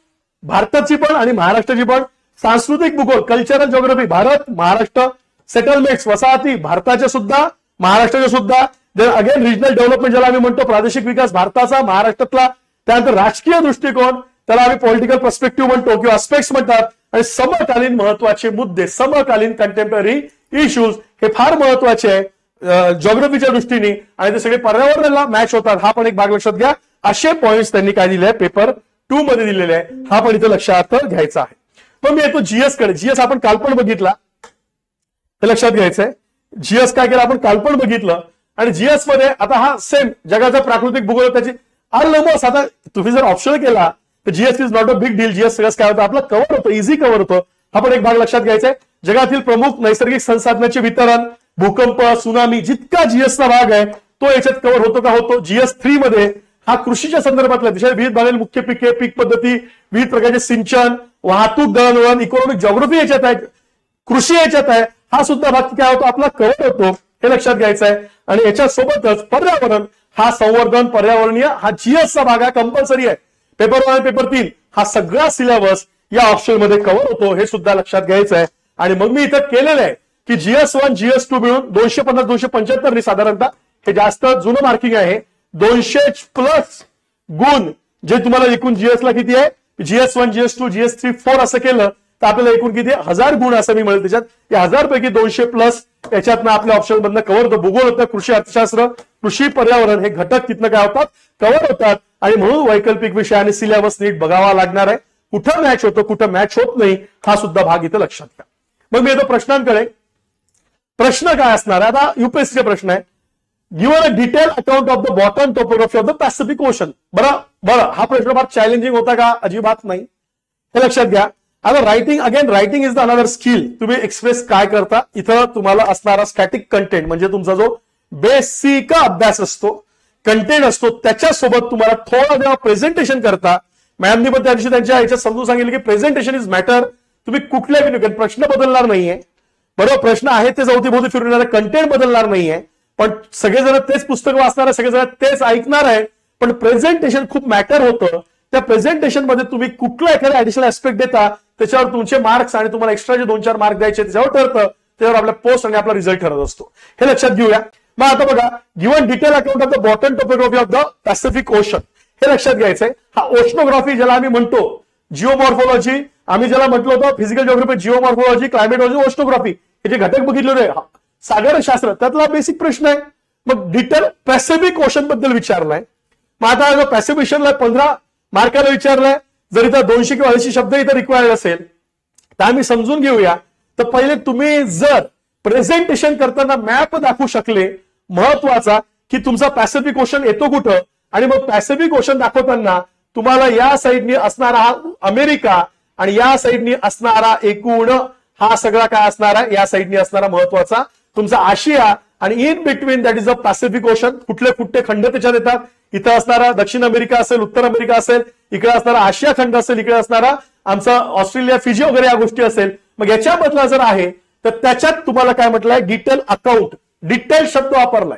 भारताची पण आणि महाराष्ट्राची पण. सांस्कृतिक भूगोल cultural geography Bharat Maharashtra. Settlements वसाहती भारताच्या सुद्धा महाराष्ट्राच्या सुद्धा. देन अगेन रिजनल डेव्हलपमेंट ज्याला आम्ही म्हणतो, प्रादेशिक विकास भारताचा महाराष्ट्रातला. त्यानंतर राजकीय दृष्टिकोन, त्याला आम्ही पॉलिटिकल पर्स्पेक्टिव्ह म्हणतो किंवा अस्पेक्ट्स म्हणतात. आणि समकालीन महत्वाचे मुद्दे, समकालीन कंटेम्पररी इश्यूज, हे फार महत्वाचे आहे ज्योग्राफीच्या दृष्टीने आणि ते सगळे पर्यावरणाला मॅच होतात. हा पण एक भाग लक्षात घ्या. असे पॉइंट्स त्यांनी काय दिले आहे, पेपर 2 मध्ये दिलेले आहे. हा पण इथे लक्षात घ्यायचा आहे. पण मी येतो जीएस कडे. जीएस आपण काल पण बघितला, हे लक्षात घ्यायचंय. जीएस काय केलं आपण काल पण बघितलं. आणि जीएस मध्ये आता हा सेम जगाचा प्राकृतिक भूगोल, त्याची ऑलमोस्ट आता तुम्ही जर ऑप्शन केला तर GS is not a big deal. GS सगळं काय होतं आपलं कव्हर होतं, इझी कव्हर होतं. हा पण एक भाग लक्षात घ्यायचा आहे. जगातील प्रमुख नैसर्गिक संसाधनांचे वितरण, भूकंप, सुनामी, जितका जीएसचा भाग आहे तो याच्यात कव्हर होतो का होतो. जीएस 3 मध्ये हा कृषीच्या संदर्भातला देशात विविध भागातील मुख्य पिके, पीक पद्धती, विविध प्रकारचे सिंचन, वाहतूक, दळणवळण, इकॉनॉमिक ज्योग्राफी याच्यात आहे, कृषी याच्यात आहे. हा सुद्धा भाग काय होतो आपला कव्हर होतो, हे लक्षात घ्यायचं आहे. आणि याच्यासोबतच पर्यावरण, हा संवर्धन पर्यावरणीय हा जीएसचा भाग आहे, कंपल्सरी आहे. पेपर 1 आणि पेपर 3 हा सगळा सिलेबस या ऑप्शन मध्ये कव्हर होतो, हे सुद्धा लक्षात घ्यायचं आहे. आणि मग मी इथं केलेलं आहे की GS1 GS2 मिळून 250-275 साधारणतः हे जास्त जुनं मार्किंग आहे. 200+ गुण जे तुम्हाला एकूण जीएसला किती आहे, GS1 GS2 GS3 4 असं केलं तर आपल्याला एकूण किती 1000 गुण असं मी मिळेल. त्याच्यात या 1000 पैकी 200+ याच्यातनं आपल्या ऑप्शन मधनं कव्हर होतं. भूगोल होतं, कृषी अर्थशास्त्र, कृषी पर्यावरण हे घटक तिथनं काय होतात कव्हर होतात. आणि म्हणून वैकल्पिक विषय आणि सिलेबस नीट बघावा लागणार आहे. कुठं मॅच होतं कुठं मॅच होत नाही हा सुद्धा भाग इथं लक्षात घ्या. मग मी येतो प्रश्नांकडे. प्रश्न काय असणार आहे, आता युपीएससीचे प्रश्न आहे. Given a detail account of the bottom topography of the Pacific ocean. बरं हा प्रश्न फार चॅलेंजिंग होता का, अजिबात नाही, हे लक्षात घ्या. आता writing, again writing is the another skill. तुम्ही एक्सप्रेस काय करता, इथं तुम्हाला असणारा स्टॅटिक कंटेंट म्हणजे तुमचा जो बेसिक अभ्यास असतो, कंटेंट असतो, त्याच्यासोबत तुम्हाला थोडा जेव्हा प्रेझेंटेशन करता, मॅमनी पण त्या दिवशी त्यांच्या याच्यात समजून सांगितलं की प्रेझेंटेशन इज मॅटर. तुम्ही कुठल्याही प्रश्न बदलणार नाहीये, बरोबर, प्रश्न आहे ते अवतीभोवती फिरून येणार, कंटेंट बदलणार नाहीये. पण सगळेजण तेच पुस्तक वाचणार आहे, सगळेजण तेच ऐकणार आहे, पण प्रेझेंटेशन खूप मॅटर होतं. त्या प्रेझेंटेशन मध्ये तुम्ही कुठला एखादा ऍडिशनल ऍस्पेक्ट देता त्याच्यावर तुमचे मार्क्स आणि तुम्हाला एक्स्ट्रा जे 2-4 मार्क द्यायचे त्याच्यावर ठरतं, त्याच्यावर आपला पोस्ट आणि आपला रिझल्ट ठरत असतो, हे लक्षात घेऊया. मग आता बघा, given detail account of the bottom topography of the Pacific ocean, हे लक्षात घ्यायचंय. हा ओशनोग्राफी ज्याला आम्ही म्हणतो, जिओमॉर्फोलॉजी आम्ही ज्याला म्हटलं होतं, फिजिकल जिओग्राफी, जिओमॉर्फोलॉजी, क्लायमेटॉलॉजी, ओशनोग्राफी, हे जे घटक बघितले होते, सागरशास्त्र, त्यातला बेसिक प्रश्न आहे. मग डिटेल पॅसिफिक ओशन बद्दल विचारलाय. मग आता पॅसिफिक ओशनला 15 मार्काला विचारलाय. जर इथं 200 किंवा 250 शब्द इथं रिक्वायर्ड असेल तर आम्ही समजून घेऊया. तर पहिले तुम्ही जर प्रेझेंटेशन करताना मॅप दाखवू शकले, महत्वाचा की तुमचा पॅसिफिक ओशन येतो कुठं, आणि मग पॅसिफिक ओशन दाखवताना तुम्हाला या साईडनी असणारा हा अमेरिका आणि या साईडनी असणारा एकूण हा सगळा काय असणार आहे, या साईडनी असणारा महत्वाचा तुमचा आशिया, आणि in between that is a Pacific ocean. कुठले कुठले खंड त्याच्यात येतात, इथं असणारा दक्षिण अमेरिका असेल, उत्तर अमेरिका असेल, इकडे असणारा आशिया खंड असेल, इकडे असणारा आमचा ऑस्ट्रेलिया, फिजी वगैरे या गोष्टी असेल. मग याच्यामधला जर आहे तर त्याच्यात तुम्हाला काय म्हटलंय, डिटेल अकाउंट, डिटेल शब्द वापरलाय,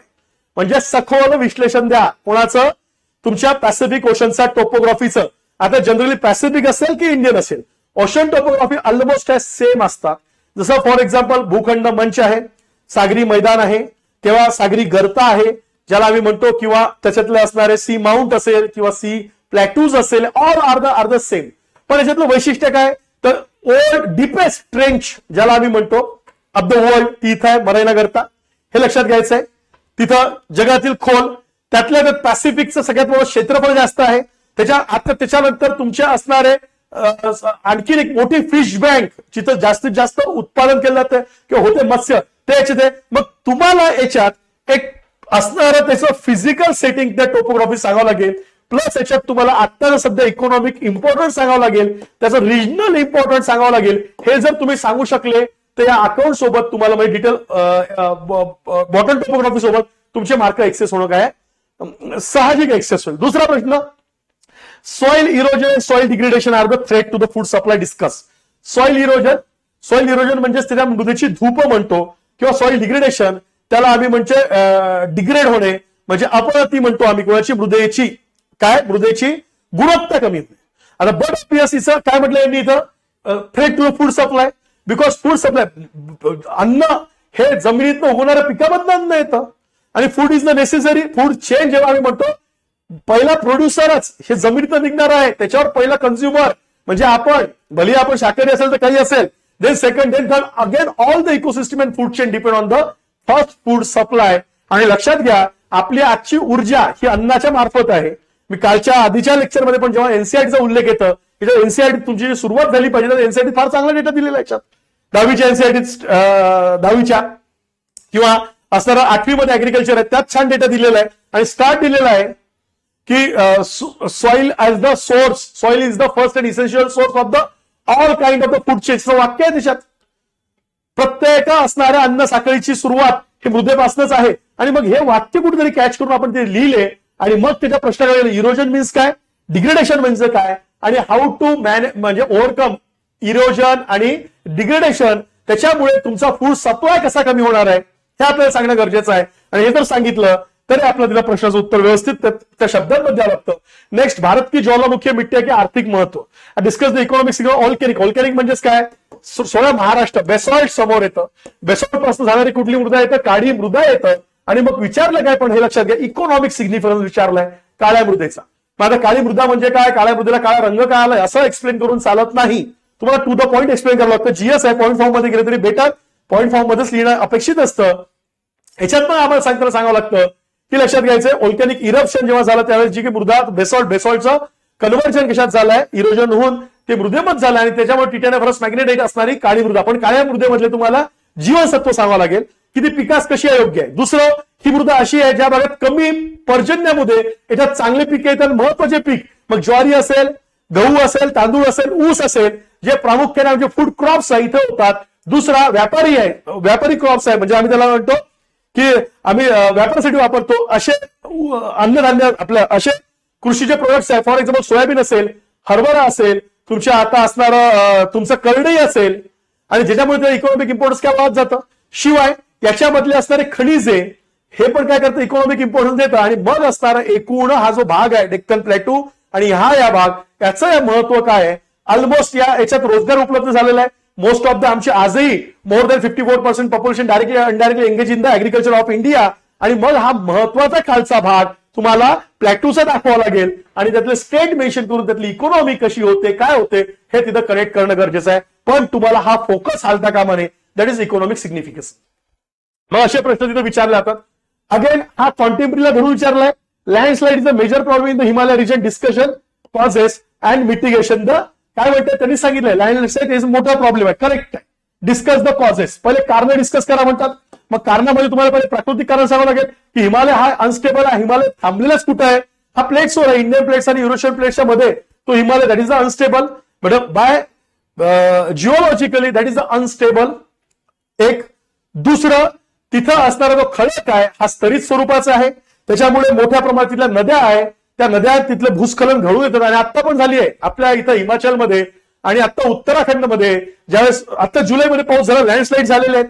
म्हणजे सखोल विश्लेषण द्या कोणाचं, तुमच्या पॅसिफिक ओशनचा टोपोग्राफीचं. आता जनरली पॅसिफिक असेल की इंडियन असेल, ओशन टोपोग्राफी ऑलमोस्ट काय सेम असतात. जसं फॉर एक्झाम्पल भूखंड मंच आहे, सागरी मैदान आहे, किंवा सागरी गर्ता आहे ज्याला आम्ही म्हणतो, किंवा त्याच्यातले असणारे सी माउंट असेल किंवा सी प्लॅटूज असेल, ऑल आर द सेम. पण याच्यातलं वैशिष्ट्य काय, तर ओल्ड डीपेस्ट ट्रेंच ज्याला आम्ही म्हणतो ऑफ द वर्ल्ड, ती इथं आहे मरायना गर्ता, हे लक्षात घ्यायचं आहे. तिथं जगातील खोल, त्यातल्या त्यात पॅसिफिकचं सगळ्यात मोठं क्षेत्रफळ जास्त आहे. त्याच्यानंतर तुमच्या असणारे आणखी एक मोठी फिश बँक जिथं जास्तीत जास्त उत्पादन केलं जातं किंवा होते मत्स्य, ते याच्यात आहे. मग तुम्हाला याच्यात एक असणारं त्याचं फिजिकल सेटिंग त्या टोपोग्राफी सांगावं लागेल, प्लस याच्यात तुम्हाला आता सध्या इकॉनॉमिक इम्पॉर्टन्स सांगावं लागेल, त्याचं रिजनल इम्पॉर्टन्स सांगावं लागेल. हे जर तुम्ही सांगू शकले तर या अकाउंट सोबत तुम्हाला म्हणजे डिटेल बॉटल टोपोग्राफी सोबत तुमचे मार्क एक्सेस होणं काय साहजिक एक्सेस होईल. दुसरा प्रश्न, soil erosion soil degradation are the threat to the food supply discuss. Soil erosion म्हणजे त्याच्या मृदेची धूप म्हणतो किंवा सॉइल डिग्रेडेशन त्याला आम्ही म्हणजे डिग्रेड होणे म्हणजे अपरती म्हणतो आम्ही कोणाची मृदेची मृदेची गुणवत्ता कमी होते. आता बट पीएससीचं काय म्हटलं यांनी इथं threat to the food supply because food supply अन्न हे जमिनीतनं उगवणाऱ्या पिकामधनं अन्न येतं आणि food is the necessary food chain जेव्हा आम्ही म्हणतो पहिला प्रोड्युसरच हे जमिनीतनं निघणार आहे त्याच्यावर पहिला कन्झ्युमर म्हणजे आपण भले आपण शाकाहारी असेल तर काही असेल then second then third again all the ecosystem and food chain depend on the first food supply. आणि लक्षात घ्या आपली आजची ऊर्जा ही अन्नाच्या मार्फत आहे. मी कालच्या आधीच्या लेक्चरमध्ये पण जेव्हा एनसीआरटीचा उल्लेख येतं एनसीआरटी तुमची सुरुवात झाली पाहिजे तर एनसीआरटी फार चांगला डेटा दिलेला आहे. 10वीच्या एनसीआरटी 10वीच्या किंवा असणारा 8वी मध्ये अॅग्रिकल्चर आहे त्यात छान डेटा दिलेला आहे आणि स्टार्ट दिलेला आहे की soil as the source soil is the first and essential source of the all kind of the food चेनचं वाक्य आहे त्याच्यात. प्रत्येक असणाऱ्या अन्न साखळीची सुरुवात हे मृदेपासूनच आहे आणि मग हे वाक्य कुठेतरी कॅच करून आपण ते लिहिले आणि मग त्याच्या प्रश्नाकडे इरोजन मीन्स काय, डिग्रेडेशन म्हणजे काय आणि हाऊ टू म्हणजे ओव्हरकम इरोजन आणि डिग्रेडेशन त्याच्यामुळे तुमचा फूड सप्लाय कसा कमी होणार आहे हे आपल्याला सांगणं गरजेचं आहे. आणि हे जर सांगितलं तरी आपल्याला तिला प्रश्नाचं उत्तर व्यवस्थित त्या शब्दांमध्ये द्यावं लागतं. नेक्स्ट, भारत की ज्वालामुखी मिट्टी की आर्थिक महत्व. डिस्कस द इकॉनॉमिक ऑल्कॅनिक म्हणजेच काय, सोळा महाराष्ट्र बेसॉल्ट समोर येतं. बेसॉल्ट पासून जाणारी कुठली मृदा येतं, काळी मृदा येतं. आणि मग विचारलं काय पण हे लक्षात घ्या इकॉनॉमिक सिग्निफिकन्स विचारलाय काळ्या मृदेचा. मग आता काळी मृदा म्हणजे काय, काळ्या मृदेला काळा रंग काय आलाय असं एक्सप्लेन करून चालत नाही. तुम्हाला टू द पॉईंट एक्सप्लेन करावं लागतं. जीएस आहे पॉईंट फॉर्म मध्ये गेले तरी बेटर पॉईंट फॉर्म मध्येच लिहिणं अपेक्षित असतं. ह्याच्यात पण आम्हाला सांगावं लागतं की लक्षात घ्यायचंय ऑल्कॅनिक इरप्शन जेव्हा झालं त्यावेळेस जी की मृदा बेसॉल्टचं कन्व्हर्जन कशात झालंय, इरोजन होऊन ते मृदेमध्ये झालं आणि त्याच्यामुळे टिटॅनिफरस मॅग्नेटाइट असणारी काळी मृदा. पण काळ्या मृदेमधले तुम्हाला जीवनसत्व सांगावं लागेल की ती पिकास कशी अयोग्य आहे. दुसरं, ही मृदा अशी आहे ज्या भागात कमी पर्जन्यामध्ये याच्यात चांगले पीक येतात. महत्वाचे पीक मग ज्वारी असेल, गहू असेल, तांदूळ असेल, ऊस असेल जे प्रामुख्याने म्हणजे फूड क्रॉप्स इथे होतात. दुसरा व्यापारी आहे, व्यापारी क्रॉप्स आहे म्हणजे आम्ही त्याला म्हणतो की आम्ही व्यापारासाठी वापरतो असे अन्नधान्य आपल्या असे कृषीचे प्रोडक्ट्स आहे. फॉर एक्झाम्पल सोयाबीन असेल, हरभरा असेल, तुमच्या आता असणारं तुमचं करडई असेल आणि ज्याच्यामुळे त्या इकॉनॉमिक इम्पॉर्टन्स काय वाढत जातं. शिवाय याच्यामधले असणारे खनिजे हे पण काय करतं इकॉनॉमिक इम्पॉर्टन्स देतं. आणि मग असणारा एकूण हा जो भाग आहे डेक्कन प्लॅटू आणि या भाग याचं महत्व काय आहे. ऑलमोस्ट याच्यात रोजगार उपलब्ध झालेला आहे. मोस्ट ऑफ द आमचे आजही more than 54% population directly indirectly engage in the agriculture of India. आणि मग हा महत्वाचा खालचा भाग तुम्हाला प्लॅटूचा दाखवावा लागेल आणि त्यातले स्टेट मेन्शन करून त्यातली इकॉनॉमी कशी होते काय होते हे तिथं कनेक्ट करणं गरजेचं आहे. पण तुम्हाला हा फोकस हालता कामा नये, दॅट इज इकॉनॉमिक सिग्निफिकन्स. मग असे प्रश्न तिथे विचारले जातात. अगेन हा कॉन्टेम्पररीला धरून विचारलाय. Landslide is a major problem in the Himalaya region, discussion causes and mitigation. The काय म्हणतात त्यांनी सांगितलंय लँडस्लाइड इज मोठा प्रॉब्लेम आहे. करेक्ट आहे. डिस्कस द कॉजेस, पहिले कारण डिस्कस करा म्हणतात. मग कारणामध्ये तुम्हाला पहिले प्राकृतिक कारण सांगावं लागेल की हिमालय हा अनस्टेबल आहे. हिमालय थांबलेलाच कुठं आहे, हा प्लेट्सवर आहे. इंडियन प्लेट्स आणि युरोशियन प्लेट्सच्या मध्ये तो Himalaya that is the unstable but by geologically that is the unstable. एक दुसरं तिथं असणारा जो खडक आहे हा स्तरित स्वरूपाचा आहे. त्याच्यामुळे मोठ्या प्रमाणात तिथल्या नद्या आहे, त्या नद्या तिथलं भूस्खलन घडून येतात आणि आता पण झाली आहे आपल्या इथं हिमाचलमध्ये आणि आता उत्तराखंडमध्ये. ज्यावेळेस आता जुलैमध्ये पाऊस झाला, लँडस्लाइड झालेले आहेत,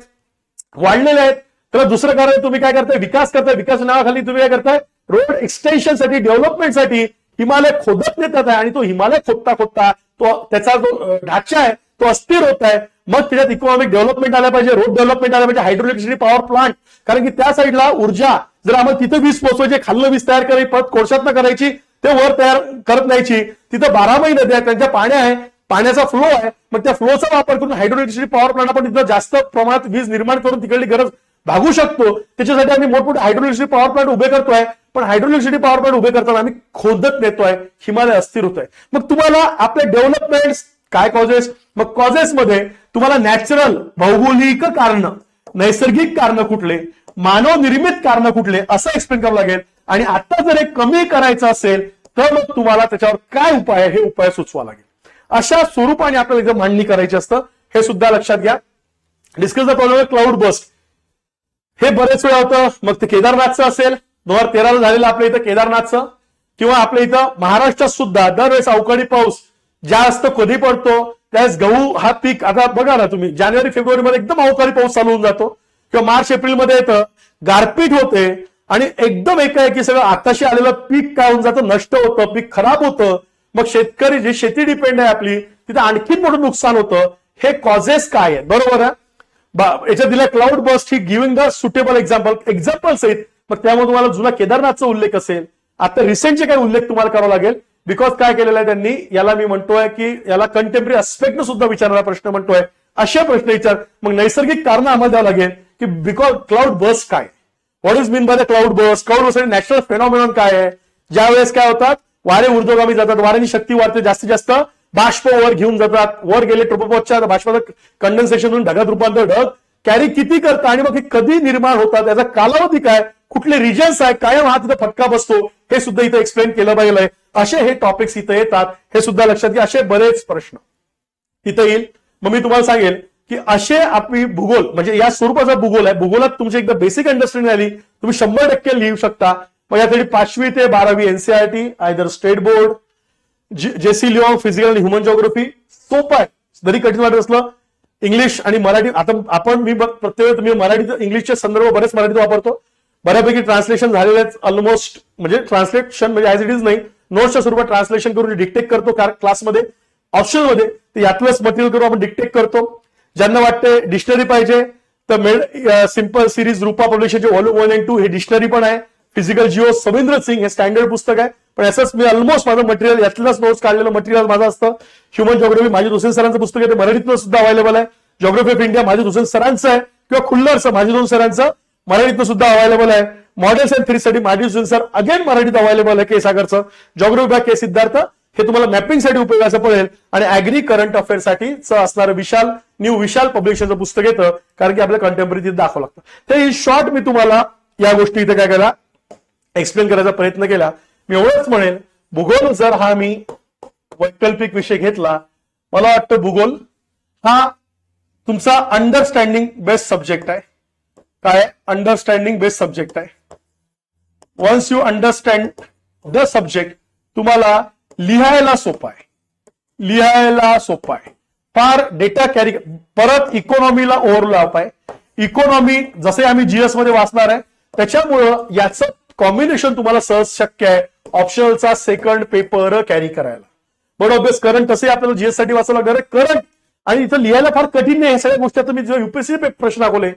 वाढलेले आहेत. तर दुसरं कारण तुम्ही काय करताय, विकास करताय. विकास नावाखाली तुम्ही काय करताय, रोड एक्सटेन्शनसाठी डेव्हलपमेंटसाठी हिमालय खोदत नेतात आहे आणि तो हिमालय खोदता तो त्याचा जो ढाचा आहे तो अस्थिर होत आहे. मग त्याच्यात इकॉनॉमिक डेव्हलपमेंट आला पाहिजे, रोड डेव्हलपमेंट आला पाहिजे, हायड्रोइलेक्ट्रिसिटी पॉवर प्लांट. कारण की त्या साईडला ऊर्जा जर आम्हाला तिथं वीज पोहोचवायची, खाल्लं वीज तयार करायची, परत कोळशातनं करायची, ते वर तयार करत नाहीची. तिथं 12 महिने नद्या आहेत, त्यांच्या पाण्या आहे, पाण्याचा फ्लो आहे. मग त्या फ्लोचा वापर करून हायड्रोइलेक्ट्रिसिटी पॉवर प्लांट आपण तिथं जास्त प्रमाणात वीज निर्माण करून तिकडली गरज भागू शकतो. त्याच्यासाठी आम्ही मोठमोठे हायड्रोइलेक्ट्रिसिटी पॉवर प्लांट उभे करतोय. पण हायड्रोइलेक्ट्रिसिटी पॉवर प्लांट उभे करताना आम्ही खोदत नेतोय, हिमालय अस्थिर होतोय. मग तुम्हाला आपले डेव्हलपमेंट काय कॉजेस, मग कॉजेस मध्ये तुम्हाला नॅचरल भौगोलिक कारण, नैसर्गिक कारण कुठले, मानव निर्मित कारण कुठले असं एक्सप्लेन करावं लागेल. आणि आता जर हे कमी करायचं असेल तर मग तुम्हाला त्याच्यावर काय उपाय आहे हे उपाय सुचवा लागेल. अशा स्वरूपाने आपल्याला इथं मांडणी करायची असतं, हे सुद्धा लक्षात घ्या. Discuss the problem cloud burst. हे बरेच वेळा होतं, मग ते केदारनाथचं असेल 2013 झालेलं आपल्या इथं केदारनाथचं, किंवा आपल्या इथं महाराष्ट्रात सुद्धा दरवेळेस अवकाळी पाऊस जास्त कधी पडतो त्यावेळेस गहू हा पीक, आता बघा ना तुम्ही जानेवारी फेब्रुवारीमध्ये एकदम अवकाळी पाऊस चालू होऊन जातो, किंवा मार्च एप्रिलमध्ये येतं, गारपीट होते आणि एकदम एकाएकी सगळं आताशी आलेलं पीक काय होऊन जातं, नष्ट होतं, पीक खराब होतं. मग शेतकरी जे शेती डिपेंड आहे आपली तिथे आणखीन मोठं नुकसान होतं. हे कॉजेस काय आहे, बरोबर आहे. याच्यात दिला cloud burst he giving the suitable examples आहेत. मग त्यामुळे तुम्हाला जुना केदारनाथचा उल्लेख असेल, आता रिसेंटचे काही उल्लेख तुम्हाला करावा लागेल. बिकॉज काय केलेलं आहे त्यांनी, याला मी म्हणतोय की याला कंटेम्पररी अस्पेक्ट सुद्धा विचारणारा प्रश्न म्हणतोय, अशा प्रश्न विचार. मग नैसर्गिक कारण आम्हाला द्यावं लागेल की बिकॉज क्लाउड बस्ट काय, what is mean by the cloud burst. Cloud burst natural फेनॉमिनॉन काय आहे, ज्यावेळेस काय होतात वारे ऊर्ध्वगामी जातात, वाऱ्याची शक्ती वाढते, जास्तीत जास्त बाष्प वर घेऊन जातात, वर गेले ट्रोपोस्फिअरच्या बाष्पाचं कंडेन्सेशन होऊन ढगात रूपांतर, ढग कॅरी किती करतात आणि मग हे कधी निर्माण होतात, याचा कालावधी काय, कुठले रिजन्स आहे, कायम हा तिथे फटका बसतो, हे सुद्धा इथे एक्सप्लेन केलं पाहिजे. असे हे टॉपिक्स इथे येतात, हे सुद्धा लक्षात घ्या. असे बरेच प्रश्न तिथे येईल. मग मी तुम्हाला सांगेल की असे आपली भूगोल म्हणजे या स्वरूपाचा भूगोल आहे. भूगोलात तुमची एकदा बेसिक अंडरस्टँडिंग आली तुम्ही 100% लिहू शकता. मग यासाठी 5वी ते 12वी NCERT either state board, GC लिओ फिजिकल आणि ह्युमन जिओग्राफी सोपं आहे. जरी कठीण वाटत असलं इंग्लिश आणि मराठी, आता आपण मी प्रत्येक तुम्ही मराठीत इंग्लिशचे संदर्भ बरेच मराठीत वापरतो, बऱ्यापैकी ट्रान्सलेशन झालेले आहेत ऑलमोस्ट, म्हणजे ट्रान्सलेशन म्हणजे ॲज इट इज नाही, नोट्सच्या स्वरूपात ट्रान्सलेशन करून डिक्टेट करतो क्लासमध्ये ऑप्शनमध्ये, तर यातलंच मटेरियल करून आपण डिक्टेट करतो. ज्यांना वाटते डिक्शनरी पाहिजे तर सिंपल सिरीज रूपा पब्लिशरचे व्हॉल्यूम 1 आणि 2 हे डिक्शनरी पण आहे. फिजिकल जिओ सविंद्र सिंग हे स्टँडर्ड पुस्तक आहे, पण असंच मी ऑलमोस्ट माझं मटेरियल यातलंच नोट्स काढलेलं मटेरियल माझं असतं. ह्युमन जिओग्राफी माजिद हुसेन सरांचं पुस्तक आहे, ते मराठीतलं सुद्धा अवेलेबल आहे. Geography of India Majid Husain सरांचं आहे, किंवा खुल्लरचं माजिद हुसेन सरांचं मराठीतलं सुद्धा अवेलेबल आहे. मॉडेल्स अँड थ्रीसाठी माजिद हुसेन सर अगेन मराठीत अवेलेबल आहे. के सागरचं जिओग्राफी बाय के सिद्धार्थ हे तुम्हाला मॅपिंगसाठी उपयोगाचं पडेल. आणि ऍग्री करंट अफेअरसाठीच असणारं विशाल पब्लिशरचं पुस्तक येतं, कारण की आपल्याला कंटेम्पररी तिथे दाखवं लागतं. तर इन शॉर्ट मी तुम्हाला या गोष्टी इथे काय केला एक्सप्लेन करायचा प्रयत्न केला. मी एवढंच म्हणेन, भूगोल जर हा मी वैकल्पिक विषय घेतला, मला वाटतं भूगोल हा तुमचा अंडरस्टँडिंग बेस्ड सब्जेक्ट आहे. काय अंडरस्टँडिंग बेस्ड सब्जेक्ट आहे. Once you understand the subject तुम्हाला लिहायला सोपं आहे, फार डेटा कॅरी. परत इकॉनॉमीला ओव्हरलॅप आहे. इकॉनॉमी जसे आम्ही जीएस मध्ये वाचणार आहे त्याच्यामुळं याचं कॉम्बिनेशन तुम्हाला सहज शक्य आहे ऑप्शनलचा सेकंड पेपर कॅरी करायला. बरोबर करंट तसे आपल्याला जीएस साठी वाचायला लागणार आहे. करंट आणि इथं लिहायला फार कठीण नाही. हे सगळ्या गोष्टी आता मी युपीएससी प्रश्न दाखवले,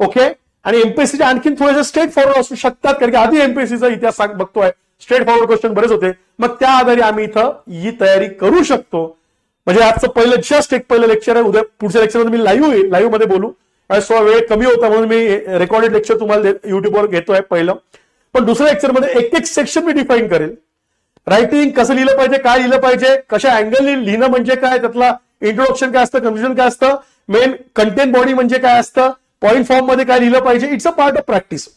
ओके. आणि एमपीएससीचे आणखीन थोडेसे स्ट्रेट फॉरवर्ड असू शकतात, कारण की आधी एमपीएससीचा इतिहास बघतोय, स्ट्रेट फॉरवर्ड क्वेश्चन बरेच होते. मग त्या आधारे आम्ही इथं ही तयारी करू शकतो. म्हणजे आजचं पहिलं लेक्चर आहे. उद्या पुढच्या लेक्चरमध्ये मी लाईव्ह मध्ये बोलू. वेळ कमी होता म्हणून मी रेकॉर्डेड लेक्चर तुम्हाला युट्यूबवर घेतोय पहिलं. पण दुसऱ्या लेक्चरमध्ये एक सेक्शन मी डिफाईन करेल. रायटिंग कसं लिहिलं पाहिजे, काय लिहिलं पाहिजे, कशा अँगलने लिहिणं म्हणजे काय, त्यातला इंट्रोडक्शन काय असतं, कन्क्लुजन काय असतं, मेन कंटेंट बॉडी म्हणजे काय असतं, पॉईंट फॉर्म मध्ये काय लिहिलं पाहिजे. It's a part of practice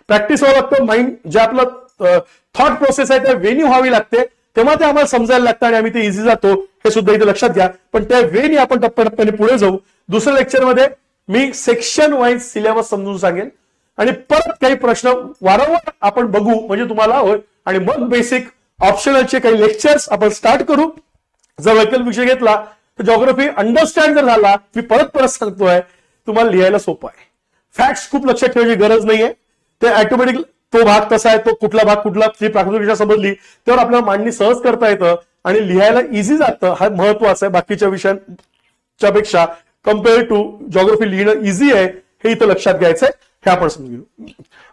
व्हावं लागतं. माइंड जे आपलं थॉट प्रोसेस आहे त्या वेन्यू व्हावी लागते, तेव्हा ते आम्हाला समजायला लागतं आणि आम्ही ते इझी जातो. हे सुद्धा इथे लक्षात घ्या. पण त्या वेनी आपण टप्प्याटप्प्याने पुढे जाऊ. दुसऱ्या लेक्चरमध्ये मी सेक्शन वाईज सिलेबस समजून सांगेन आणि परत काही प्रश्न वारंवार आपण बघू म्हणजे तुम्हाला होय. आणि मग बेसिक ऑप्शनलचे काही लेक्चर्स आपण स्टार्ट करू. जर वैकल्पिक विषय घेतला तर जिओग्राफी अंडरस्टँड जर झाला, मी परत सांगतोय तुम्हाला लिहायला सोपं आहे. फॅक्ट्स खूप लक्षात ठेवायची गरज नाहीये, ते ऑटोमॅटिक तो भाग कसा आहे, तो कुठला भाग कुठला, प्राकृतिक विषय समजली त्यावर आपल्याला मांडणी सहज करता येतं आणि लिहायला इझी जातं. हा महत्वाचा आहे. बाकीच्या विषयांच्या पेक्षा कम्पेअर टू जिओग्राफी लिहिणं इझी आहे, हे इथं लक्षात घ्यायचंय. हे आपण समजू.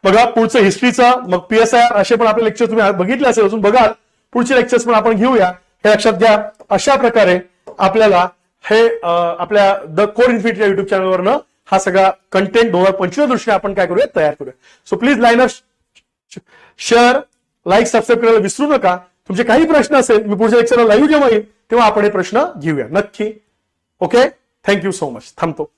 बघा पुढचं हिस्ट्रीचा, मग पीएसआय असे पण आपले लेक्चर तुम्ही बघितले असेल, अजून बघाल. पुढचे लेक्चर्स पण आपण घेऊया, हे लक्षात घ्या. अशा प्रकारे आपल्याला हे आपल्या द कोर इन्फिनिटी युट्यूब चॅनलवरनं हा सगळा कंटेंट 2025 दृष्टीने आपण काय करूया, तयार करूया. So please share, like, subscribe करायला विसरू नका. तुमचे काही प्रश्न असेल, मी पुढच्या लेक्चरला लाईव्ह जेव्हा येईल तेव्हा आपण हे प्रश्न घेऊया नक्की. Okay, thank you so much. थांबतो.